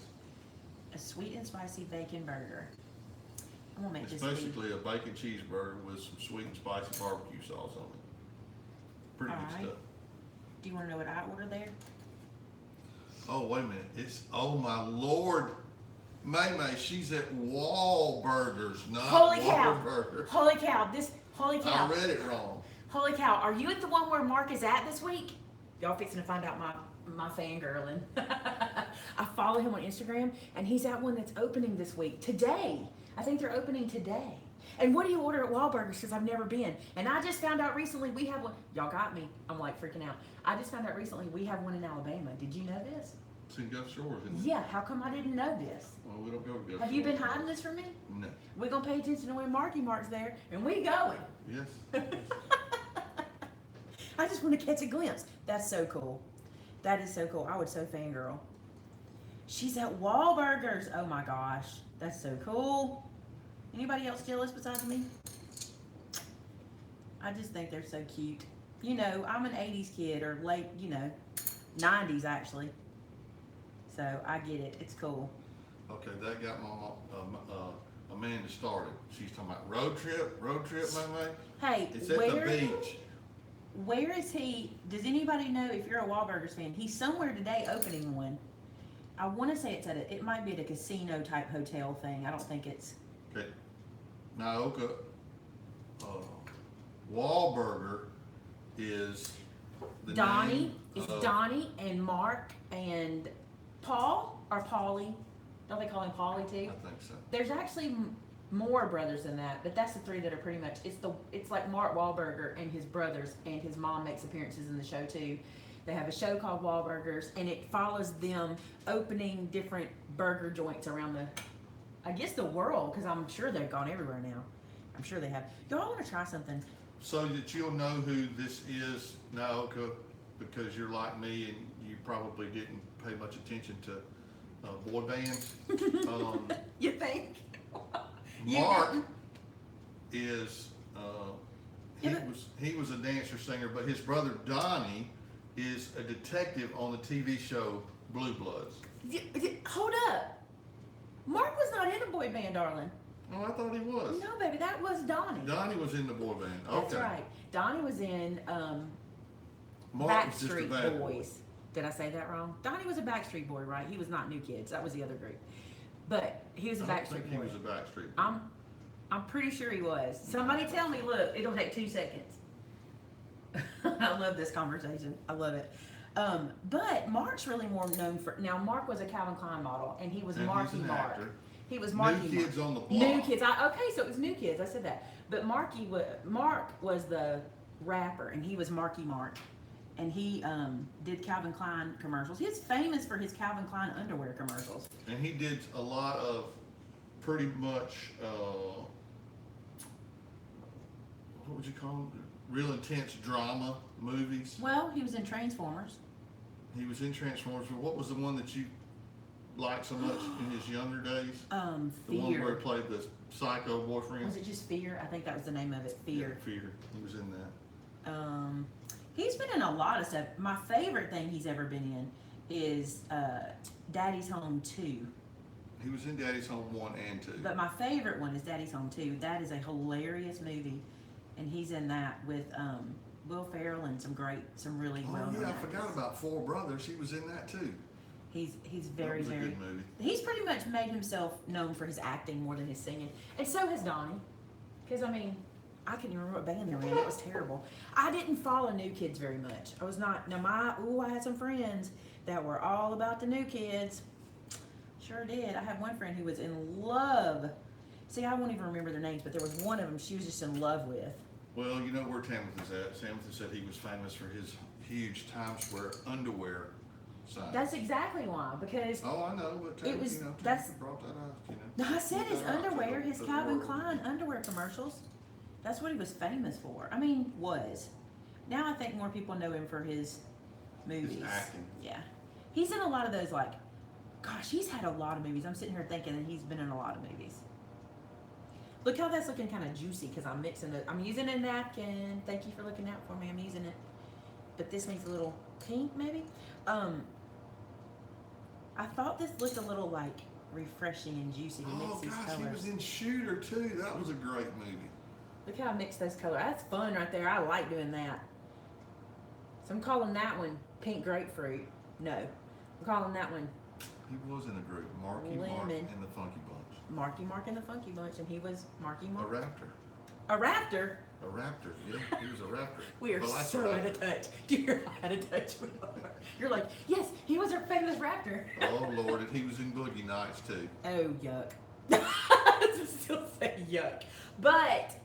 A sweet and spicy bacon burger. I'm gonna make It's this. basically a bacon cheeseburger with some sweet and spicy barbecue sauce on it. Pretty good Alright. stuff. Do you want to know what I ordered there? Oh, wait a minute. Oh my Lord. Maymay, she's at Wahlburgers, not Holy cow! Whataburger. Holy cow! Holy I cow! read it wrong. Holy cow! Are you at the one where Mark is at this week? Y'all fixing to find out my fangirling. I follow him on Instagram, and he's at one that's opening this week today. I think they're opening today. And what do you order at Wahlburgers? Because I've never been. And I just found out recently we have one. Y'all got me. I'm like freaking out. I just found out recently we have one in Alabama. Did you know this? It's in Gulf Shores, isn't it? Yeah. How come I didn't know this? Well, we don't go to Gulf Have you been Shores. hiding this from me? No. We're gonna pay attention to when Mark's there, and we going. Yes. I just want to catch a glimpse. That's so cool. That is so cool. I would so fangirl. She's at Wahlburgers. Oh my gosh. That's so cool. Anybody else jealous besides me? I just think they're so cute. You know, I'm an 80s kid, or late, 90s actually. So I get it. It's cool. Okay, that got my Amanda started. She's talking about road trip, Maymay. Hey, It's at the beach. Where is he? Does anybody know if you're a Wahlburgers fan? He's somewhere today opening one. I want to say it might be at a casino type hotel thing. I don't think it's. Okay. Naoka, Wahlburger is the Donnie. name It's of- Donnie and Mark and Paul or Paulie. Don't they call him Paulie too? I think so. There's actually more brothers than that, but that's the three that are pretty much. It's like Mark Wahlberger and his brothers, and his mom makes appearances in the show too. They have a show called Wahlburgers, and it follows them opening different burger joints around the world, because I'm sure they've gone everywhere now. I'm sure they have. Y'all want to try something? So that you'll know who this is, Naoka, because you're like me and you probably didn't pay much attention to boy bands. You think? Mark is Yeah, he was a dancer singer, but his brother Donnie is a detective on the TV show Blue Bloods. Hold up. Mark was not in a boy band, darling. Oh, I thought he was. No, baby, that was Donnie. Donnie was in the boy band. That's Okay. right. Donnie was in Mark was just a Backstreet bad boy. Boys. Did I say that wrong? Donnie was a Backstreet Boy, right? He was not New Kids. That was the other group. But he was a I don't Backstreet think he Boy. was a Backstreet Boy. I'm pretty sure he was. Somebody tell me, look, it'll take 2 seconds. I love this conversation. I love it. But Mark's really more known for, now Mark was a Calvin Klein model, and he was And Marky he's an Mark. actor. He was Marky New Kids Mark. on the Block. New Kids. Okay, so it was New Kids. I said that. But Mark was the rapper, and he was Marky Mark. And he did Calvin Klein commercials. He's famous for his Calvin Klein underwear commercials. And he did a lot of pretty much, what would you call them? Real intense drama movies. Well, he was in Transformers. He was in Transformers, but what was the one that you liked so much in his younger days? The one where Fear. he played the psycho boyfriend? Was it just Fear? I think that was the name of it. Fear. Yeah, Fear. He was in that. He's been in a lot of stuff. My favorite thing he's ever been in is Daddy's Home 2. He was in Daddy's Home 1 and 2. But my favorite one is Daddy's Home 2. That is a hilarious movie. And he's in that with Will Ferrell and some really Oh well-known yeah, I actors. forgot about Four Brothers. He was in that too. He's That very, was a very. good movie. He's pretty much made himself known for his acting more than his singing, and so has Donnie. Because I mean, I can't even remember what band they were in. It was terrible. I didn't follow New Kids very much. I was not. Now I had some friends that were all about the New Kids. Sure did. I had one friend who was in love. See, I won't even remember their names, but there was one of them she was just in love with. Well, you know where Tamitha's at. Tamitha said he was famous for his huge Times Square underwear sign. That's exactly why, because Oh, I know, but it was- Tammy that's- brought that up, I said his Put that out to underwear, the- his to the Calvin world. Klein underwear commercials. That's what he was famous for. I mean, was. Now I think more people know him for his movies. His acting. Yeah. He's in a lot of those, like, gosh, he's had a lot of movies. I'm sitting here thinking that he's been in a lot of movies. Look how that's looking kind of juicy because I'm mixing it. I'm using a napkin. Thank you for looking out for me. I'm using it. But this needs a little pink, maybe. I thought this looked a little like refreshing and juicy to mix Oh these gosh, colors. he was in Shooter too. That was a great movie. Look how I mixed those colors. That's fun right there. I like doing that. So I'm calling that one pink grapefruit. No, I'm calling that one He was in a group, Marky Mark Lemon. and the Funky Bunch. Marky Mark and the Funky Bunch, and he was Marky A Mark. raptor. A raptor. A raptor, yeah, he was a raptor. We are so Velociraptor. out of touch. You're out of touch. We are. You're like, yes, he was our famous raptor. Oh Lord, and he was in Boogie Nights too. Oh, yuck. I still say yuck. But,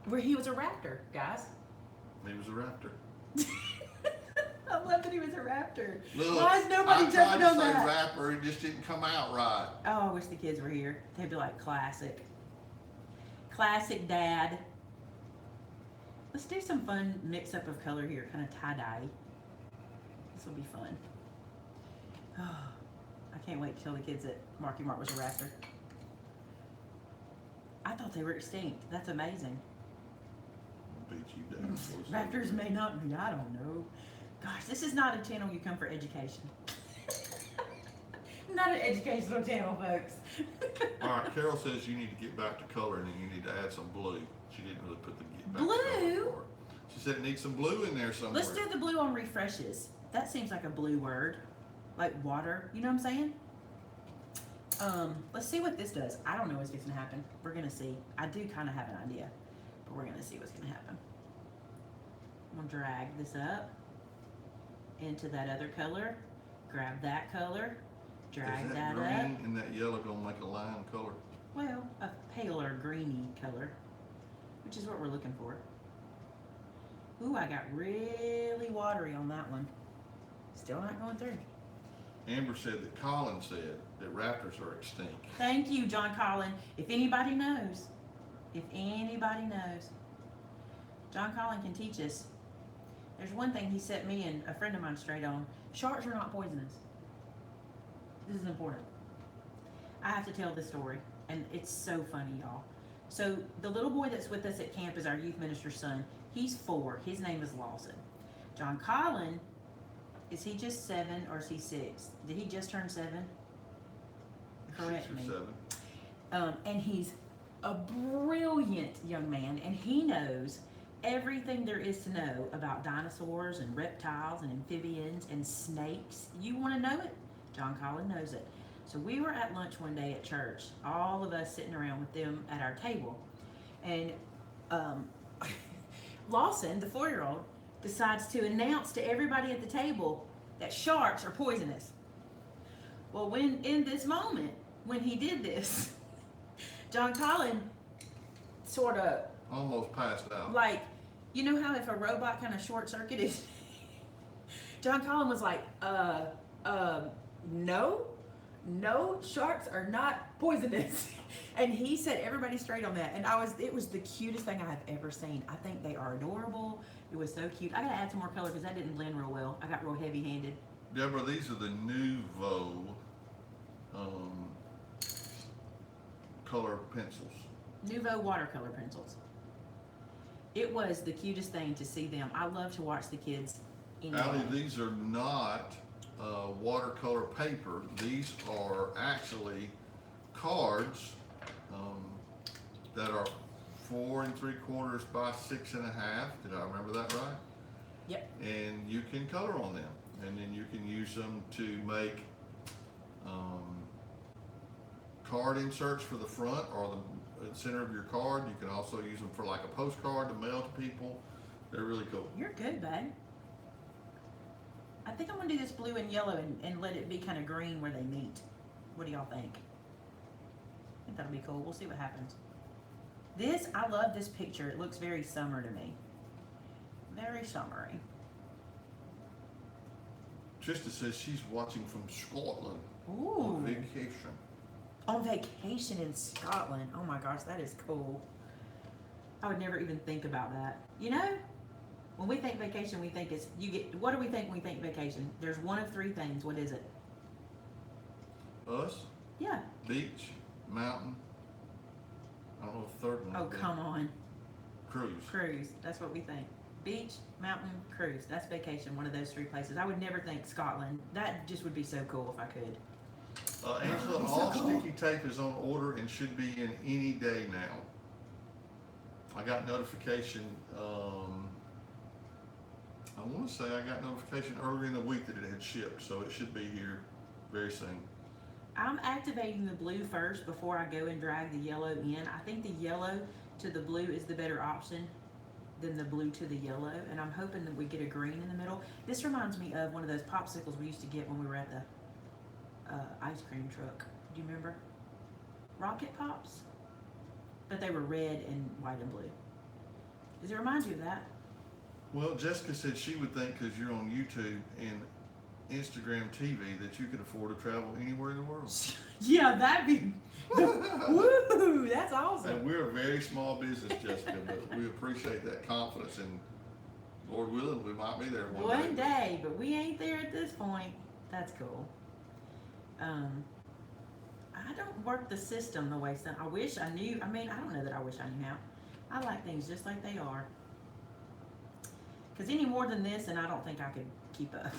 where he was a raptor, guys. He was a raptor. I love that he was a raptor. Look, Why is nobody I tried jumping to on say that? rapper, it just didn't come out right. Oh, I wish the kids were here. They'd be like, classic. Classic dad. Let's do some fun mix-up of color here, kind of tie-dye. This will be fun. Oh, I can't wait to tell the kids that Marky Mark was a raptor. I thought they were extinct. That's amazing. I'll beat you down. Raptors may not be, I don't know. Gosh, this is not a channel you come for education. Not an educational channel, folks. All right, Carol says you need to get back to coloring and you need to add some blue. She didn't really put the get back to Blue? color part. She said it needs some blue in there somewhere. Let's do the blue on refreshes. That seems like a blue word. Like water. You know what I'm saying? Let's see what this does. I don't know what's fixing to happen. We're gonna see. I do kind of have an idea, but we're gonna see what's gonna happen. I'm gonna drag this up into that other color. Grab that color. Drag Is that green up. and that yellow gonna make a lime color? Well, a paler greeny color, which is what we're looking for. Ooh, I got really watery on that one. Still not going through. Amber said that Colin said that raptors are extinct. Thank you, John Collin. If anybody knows, John Collin can teach us. There's one thing he set me and a friend of mine straight on. Sharks are not poisonous. This is important. I have to tell this story, and it's so funny, y'all. So the little boy that's with us at camp is our youth minister's son. He's 4. His name is Lawson. John Collin, is he just 7 or is he 6? Did he just turn 7? Correct 6 or me. 7. And he's a brilliant young man, and he knows everything there is to know about dinosaurs and reptiles and amphibians and snakes. You want to know it? John Collin knows it. So we were at lunch one day at church, all of us sitting around with them at our table, and Lawson, the 4-year-old, decides to announce to everybody at the table that sharks are poisonous. Well, when in this moment, when he did this, John Collin sort of Almost passed out. like, you know how if a robot kind of short circuited? John Collin was like, no, sharks are not poisonous. And he set everybody straight on that. And it was the cutest thing I have ever seen. I think they are adorable. It was so cute. I gotta add some more color because that didn't blend real well. I got real heavy handed. Deborah, these are the Nouveau color pencils. Nouveau watercolor pencils. It was the cutest thing to see them. I love to watch the kids. Allie, these are not watercolor paper. These are actually cards that are 4 3/4 by 6 1/2. Did I remember that right? Yep. And you can color on them, and then you can use them to make card inserts for the front or the center of your card. You can also use them for like a postcard to mail to people. They're really cool. You're good, babe. I think I'm gonna do this blue and yellow and let it be kind of green where they meet. What do y'all think? I think that'll be cool. We'll see what happens. I love this picture. It looks very summer to me. Very summery. Trista says she's watching from Scotland Ooh. on vacation. On vacation in Scotland. Oh my gosh, that is cool. I would never even think about that. You know, when we think vacation, we think it's, what do we think when we think vacation? There's one of three things. What is it? Us? Yeah. Beach, mountain. I don't know if the third one. Oh, come on. Cruise. Cruise. That's what we think. Beach, mountain, cruise. That's vacation. One of those three places. I would never think Scotland. That just would be so cool if I could. Angela, all sticky tape is on order and should be in any day now. I got notification, I want to say I got notification earlier in the week that it had shipped, so it should be here very soon. I'm activating the blue first before I go and drag the yellow in. I think the yellow to the blue is the better option than the blue to the yellow, and I'm hoping that we get a green in the middle. This reminds me of one of those popsicles we used to get when we were at the ice cream truck. Do you remember? Rocket Pops? But they were red and white and blue. Does it remind you of that? Well, Jessica said she would think because you're on YouTube and Instagram TV that you could afford to travel anywhere in the world. Yeah, that'd be, woo, that's awesome. And we're a very small business, Jessica, but we appreciate that confidence, and Lord willing, we might be there one day, but we ain't there at this point. That's cool. I don't work the system the way some. I wish I knew. I mean, I don't know that I wish I knew how. I like things just like they are. Because any more than this, and I don't think I could keep up.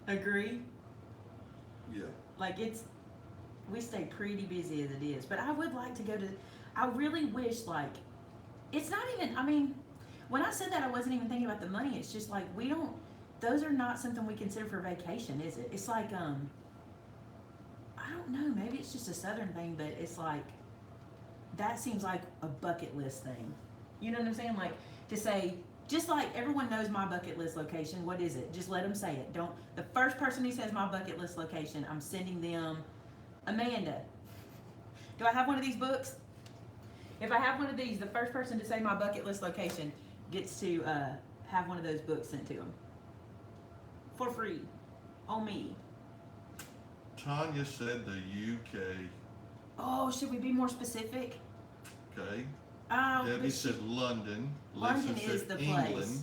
Agree? Yeah. Like we stay pretty busy as it is. But I would like to go to, I really wish, like, it's not even, I mean, when I said that, I wasn't even thinking about the money. It's just like, those are not something we consider for vacation, is it? It's like, I don't know, maybe it's just a southern thing, but it's like, that seems like a bucket list thing. You know what I'm saying? Like, to say, just like everyone knows my bucket list location, what is it? Just let them say it. The first person who says my bucket list location, I'm sending them, Amanda. Do I have one of these books? If I have one of these, the first person to say my bucket list location gets to have one of those books sent to them. For free. On me. Tanya said the UK. Oh, should we be more specific? Okay. Oh, Debbie said London. London Lisa is said the England. place.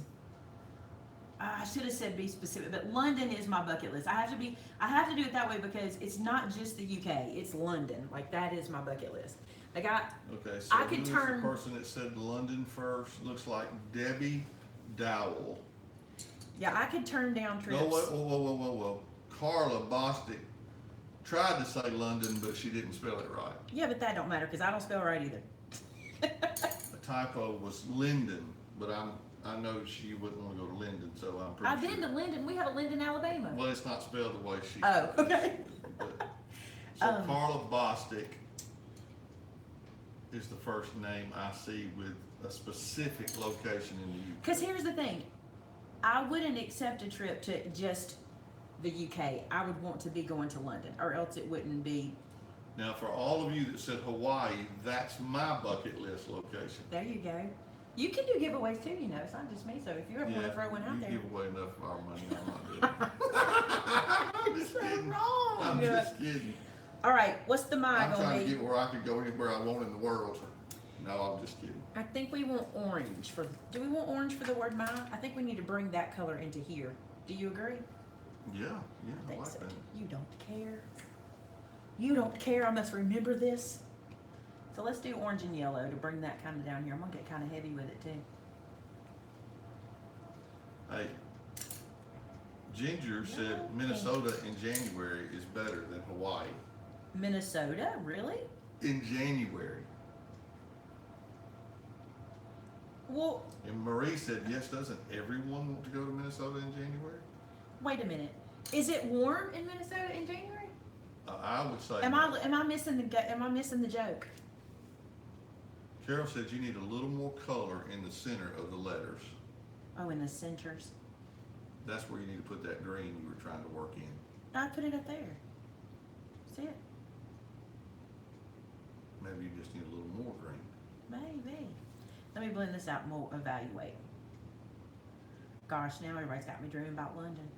I should have said be specific, but London is my bucket list. I have to do it that way because it's not just the UK, it's London. Like, that is my bucket list. Like, Okay, so I could who's turn. the person that said London first? Looks like Debbie Dowell. Yeah, I could turn down trips. No, whoa. Carla Bostic tried to say London, but she didn't spell it right. Yeah, but that don't matter because I don't spell right either. The typo was Linden, but I know she wouldn't want to go to Linden, so I'm pretty I've sure. been to Linden. We have a Linden, Alabama. Well, it's not spelled the way she Oh, spelled it. okay. But, so Carla Bostic is the first name I see with a specific location in the UK. Because here's the thing. I wouldn't accept a trip to just the UK. I would want to be going to London, or else it wouldn't be. Now, for all of you that said Hawaii, that's my bucket list location. There you go. You can do giveaways too, you know. It's not just me. So if you ever want to throw one out there, you give away enough of our money. I'm not doing it. I'm just so kidding. wrong. I'm just kidding. All right, what's the my I'm gonna trying be? to get where I could go anywhere I want in the world. No, I'm just kidding. I think we want orange for. Do we want orange for the word my? I think we need to bring that color into here. Do you agree? Yeah, I I think like so. that. You don't care. You don't care. I must remember this. So let's do orange and yellow to bring that kind of down here. I'm gonna get kind of heavy with it too. Hey, Ginger said Minnesota in January is better than Hawaii. Minnesota, really? In January. Well, And Marie said, yes, doesn't everyone want to go to Minnesota in January? wait a minute. Is it warm in Minnesota in January? I would say. Am I missing the joke? Carol said you need a little more color in the center of the letters. Oh, in the centers. That's where you need to put that green you were trying to work in. I put it up there. See it? Maybe you just need a little more green. Maybe. Let me blend this out and we'll evaluate. Gosh, now everybody's got me dreaming about London.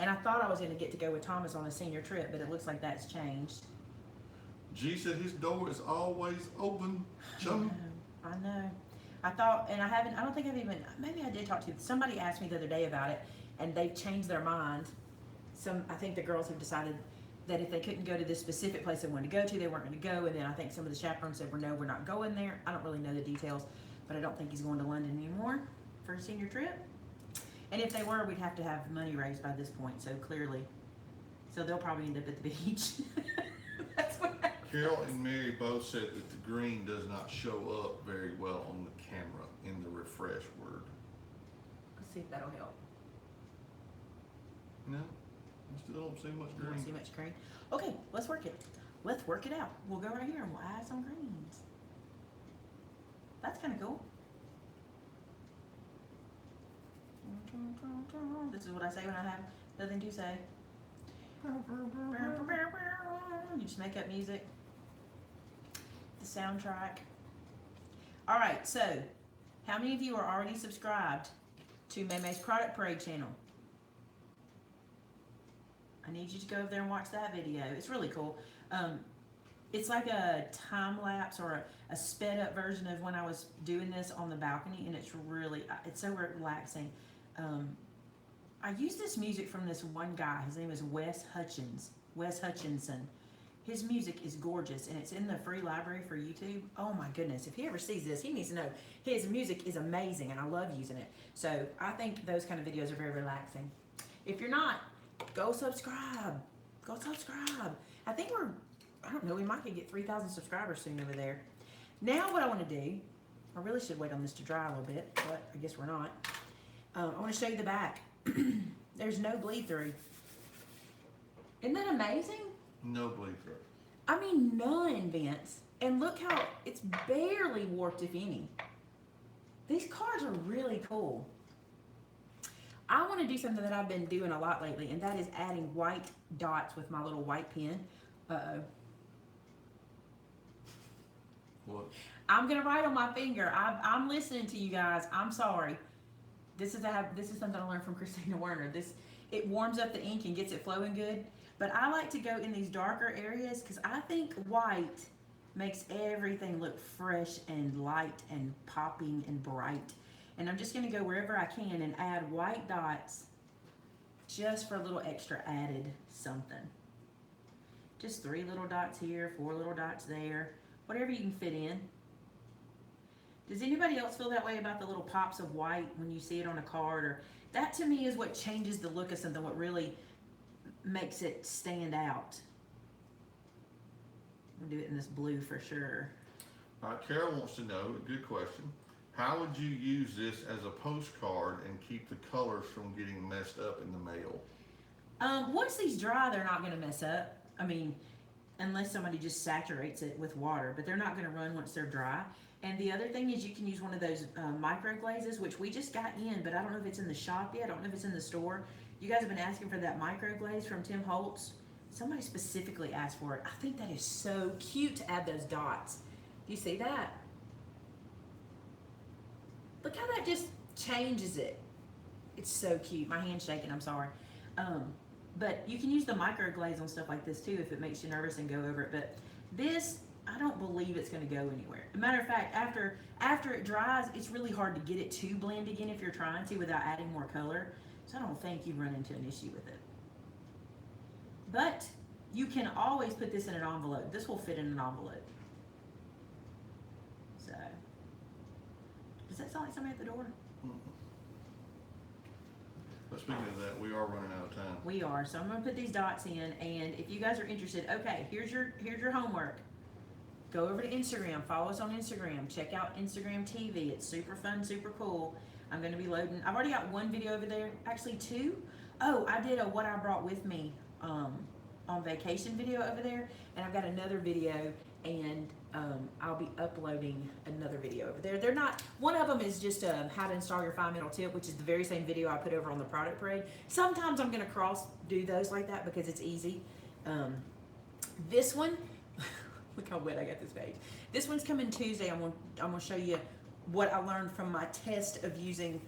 And I thought I was going to get to go with Thomas on a senior trip, but it looks like that's changed. G said his door is always open. Chum. I know. I thought, and I don't think I've even, maybe I did talk to, somebody asked me the other day about it, and they've changed their mind. I think the girls have decided that if they couldn't go to this specific place they wanted to go to, they weren't going to go, and then I think some of the chaperones said, well, no, we're not going there. I don't really know the details, but I don't think he's going to London anymore for a senior trip. And if they were, we'd have to have money raised by this point, so clearly. So they'll probably end up at the beach. That's what happened. Carol and Mary both said that the green does not show up very well on the camera in the refresh word. Let's see if that'll help. No, I still don't see much You don't green. see much green? Okay, let's work it. Let's work it out. We'll go right here and we'll add some greens. That's kind of cool. This is what I say when I have nothing to say. You just make up music. The soundtrack. All right, so how many of you are already subscribed to Maymay's Product Parade channel? I need you to go over there and watch that video. It's really cool. It's like a time lapse or a sped up version of when I was doing this on the balcony, and it's so relaxing. I use this music from this one guy. His name is Wes Hutchinson. His music is gorgeous, and it's in the free library for YouTube. Oh my goodness, if he ever sees this, he needs to know his music is amazing, and I love using it. So I think those kind of videos are very relaxing. If you're not, go subscribe. Go subscribe. I think I don't know, we might get 3,000 subscribers soon over there. Now what I want to do, I really should wait on this to dry a little bit, but I guess we're not. I want to show you the back. There's no bleed through. Isn't that amazing? No bleed through. I mean, none, Vince. And look how it's barely warped, if any. These cards are really cool. I want to do something that I've been doing a lot lately, and that is adding white dots with my little white pen. Uh-oh. What? I'm going to write on my finger. I'm listening to you guys. I'm sorry. This is something I learned from Christina Werner. It warms up the ink and gets it flowing good. But I like to go in these darker areas because I think white makes everything look fresh and light and popping and bright. And I'm just going to go wherever I can and add white dots just for a little extra added something. Just 3 little dots here, 4 little dots there, whatever you can fit in. Does anybody else feel that way about the little pops of white when you see it on a card? Or that to me is what changes the look of something, what really makes it stand out. We'll do it in this blue for sure. All right, Carol wants to know, a good question. How would you use this as a postcard and keep the colors from getting messed up in the mail? Once these dry, they're not going to mess up. I mean, unless somebody just saturates it with water, but they're not going to run once they're dry. And the other thing is you can use one of those micro glazes, which we just got in, but I don't know if it's in the shop yet. I don't know if it's in the store. You guys have been asking for that micro glaze from Tim Holtz. Somebody specifically asked for it. I think that is so cute to add those dots. Do you see that? Look how that just changes it. It's so cute. My hand's shaking, I'm sorry. But you can use the micro glaze on stuff like this too if it makes you nervous and go over it. But this, I don't believe it's going to go anywhere. As a matter of fact, after it dries, it's really hard to get it to blend again if you're trying to without adding more color. So I don't think you run into an issue with it. But you can always put this in an envelope. This will fit in an envelope. So, does that sound like somebody at the door? But speaking of that, we are running out of time. We are. So I'm going to put these dots in, and if you guys are interested, okay, here's your homework. Go over to Instagram. Follow us on Instagram. Check out Instagram TV. It's super fun, super cool. I'm going to be loading. I've already got 1 video over there. Actually 2. Oh, I did a what I brought with me on vacation video over there, and I've got another video, and I'll be uploading another video over there. They're not, one of them is just how to install your 5-minute tip, which is the very same video I put over on the product parade. Sometimes I'm going to do those like that because it's easy. This one, look how wet I got this page. This one's coming Tuesday. I'm gonna show you what I learned from my test of using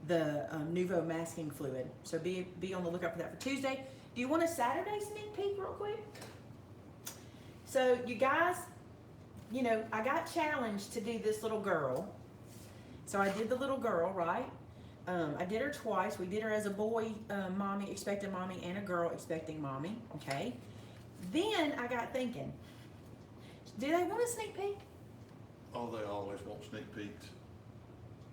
the Nuvo masking fluid. So be on the lookout for that for Tuesday. Do you want a Saturday sneak peek real quick? So you guys, you know, I got challenged to do this little girl. So I did the little girl, right? I did her twice. We did her as a boy, mommy, expecting mommy, and a girl expecting mommy, okay? Then I got thinking, do they want a sneak peek? Oh, they always want sneak peeks.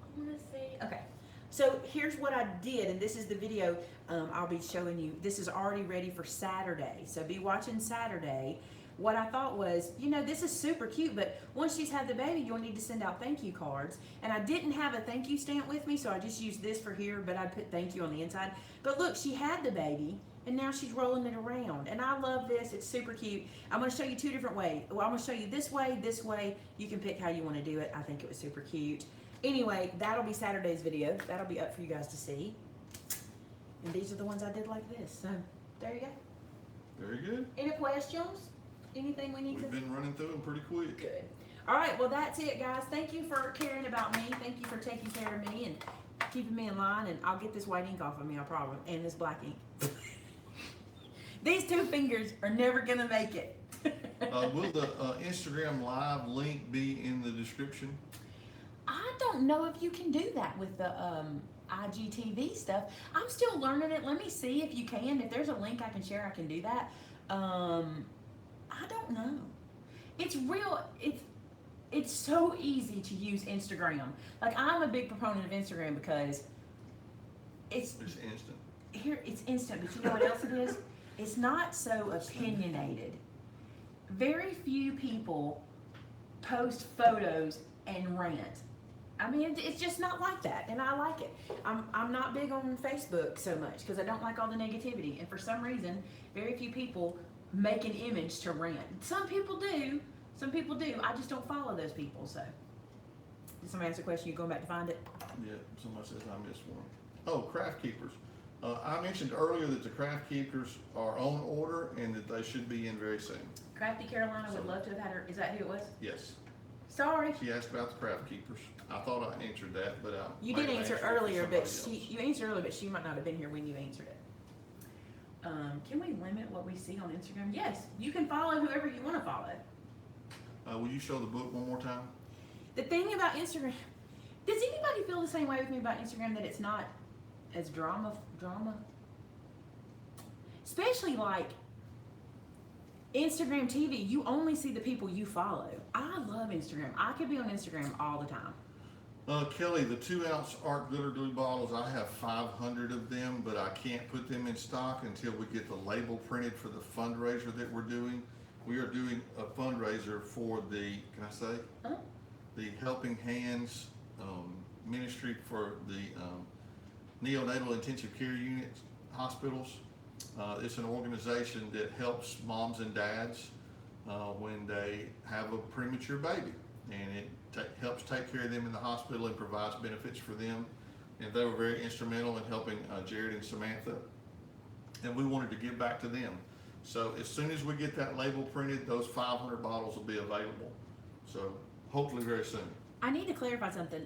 I want to see. Okay. So here's what I did, and this is the video I'll be showing you. This is already ready for Saturday, so be watching Saturday. What I thought was, you know, this is super cute, but once she's had the baby, you'll need to send out thank you cards. And I didn't have a thank you stamp with me, so I just used this for here, but I put thank you on the inside. But look, she had the baby, and now she's rolling it around. And I love this. It's super cute. I'm going to show you two different ways. Well, I'm going to show you this way, this way. You can pick how you want to do it. I think it was super cute. Anyway, that'll be Saturday's video. That'll be up for you guys to see. And these are the ones I did like this. So, there you go. Very good. Any questions? Anything we need We've been running through them pretty quick. Good. All right, well, that's it, guys. Thank you for caring about me. Thank you for taking care of me and keeping me in line. And I'll get this white ink off of me, I promise. And this black ink. These two fingers are never going to make it. Will the Instagram Live link be in the description? I don't know if you can do that with the IGTV stuff. I'm still learning it. Let me see if you can. If there's a link I can share, I can do that. I don't know. It's real. It's so easy to use Instagram. Like, I'm a big proponent of Instagram because it's instant. Here, it's instant. But you know what else it is? It's not so opinionated. Very few people post photos and rant. I mean, it's just not like that, and I like it. I'm not big on Facebook so much because I don't like all the negativity, and for some reason, very few people make an image to rant. Some people do. Some people do. I just don't follow those people. So, did somebody ask a question? You going back to find it? Yeah, somebody says I missed one. Oh, Craft Keepers. I mentioned earlier that the Craft Keepers are on order and that they should be in very soon. Crafty Carolina would love to have had her. Is that who it was? Yes. Sorry. She asked about the Craft Keepers. I thought I answered that, but you did answer earlier, but you answered earlier, but she might not have been here when you answered it. Can we limit what we see on Instagram? Yes, you can follow whoever you want to follow. Will you show the book one more time? The thing about Instagram, does anybody feel the same way with me about Instagram, that it's not as drama? Especially like Instagram TV, you only see the people you follow. I love Instagram. I could be on Instagram all the time. Kelly, the 2-ounce art glitter glue bottles, I have 500 of them, but I can't put them in stock until we get the label printed for the fundraiser that we're doing. We are doing a fundraiser for the, can I say? Huh? The Helping Hands Ministry for the neonatal intensive care units, hospitals. It's an organization that helps moms and dads when they have a premature baby, and it helps take care of them in the hospital and provides benefits for them. And they were very instrumental in helping Jared and Samantha, and we wanted to give back to them. So as soon as we get that label printed, those 500 bottles will be available. So hopefully very soon. I need to clarify something.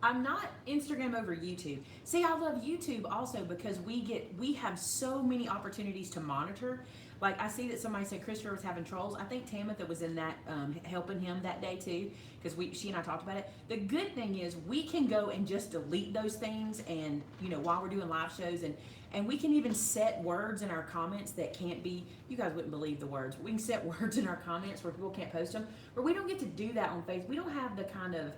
I'm not Instagram over YouTube. See, I love YouTube also because we have so many opportunities to monitor. Like, I see that somebody said Christopher was having trolls. I think Tamitha was in that, helping him that day too, because she and I talked about it. The good thing is we can go and just delete those things, and you know, while we're doing live shows, and we can even set words in our comments that can't be, you guys wouldn't believe the words. We can set words in our comments where people can't post them, but we don't get to do that on Facebook. We don't have the kind of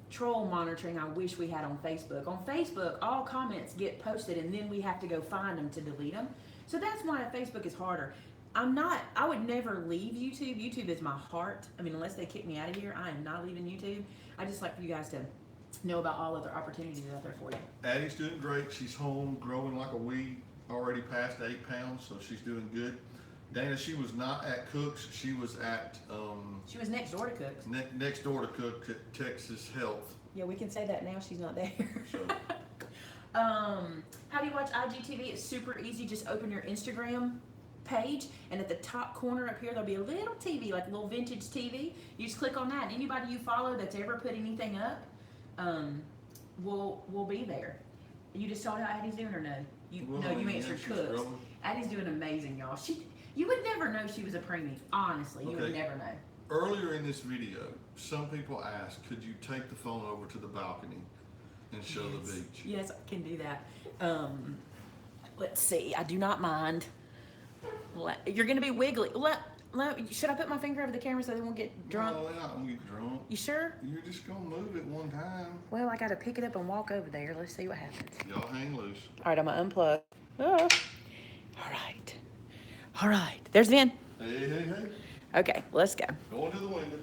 troll monitoring I wish we had on Facebook. On Facebook, all comments get posted and then we have to go find them to delete them. So that's why Facebook is harder. I would never leave YouTube. YouTube is my heart. I mean, unless they kick me out of here, I am not leaving YouTube. I just like for you guys to know about all other opportunities out there for you. Addie's doing great. She's home, growing like a weed, already past 8 pounds, so she's doing good. Dana, she was not at Cook's. She was at she was next door to Cook's. Next door to Cook, Texas Health. Yeah, we can say that now. She's not there. So. How do you watch IGTV? It's super easy. Just open your Instagram page, and at the top corner up here there'll be a little TV, like a little vintage TV. You just click on that, and anybody you follow that's ever put anything up, we'll be there. You just told how Addie's doing or no? You answered she's cooks. growing. Addie's doing amazing, y'all. You would never know she was a preemie. Honestly, you would never know. Earlier in this video, some people asked, could you take the phone over to the balcony and show the beach? Yes, I can do that. Let's see. I do not mind. You're gonna be wiggly. Should I put my finger over the camera so they won't get drunk? No, they're not gonna get drunk. You sure? You're just gonna move it one time. Well, I gotta pick it up and walk over there. Let's see what happens. Y'all hang loose. All right, I'm gonna unplug. Oh. All right. There's Ben. Hey. Okay, let's go. Going to the window.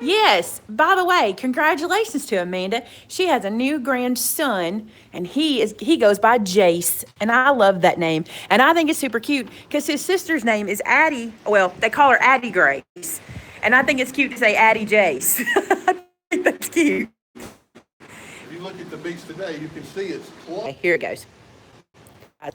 Yes. By the way, congratulations to Amanda. She has a new grandson, and he goes by Jace, and I love that name. And I think it's super cute because his sister's name is Addie. Well, they call her Addie Grace, and I think it's cute to say Addie Jace. I think that's cute. If you look at the beach today, you can see it's. Okay, here it goes.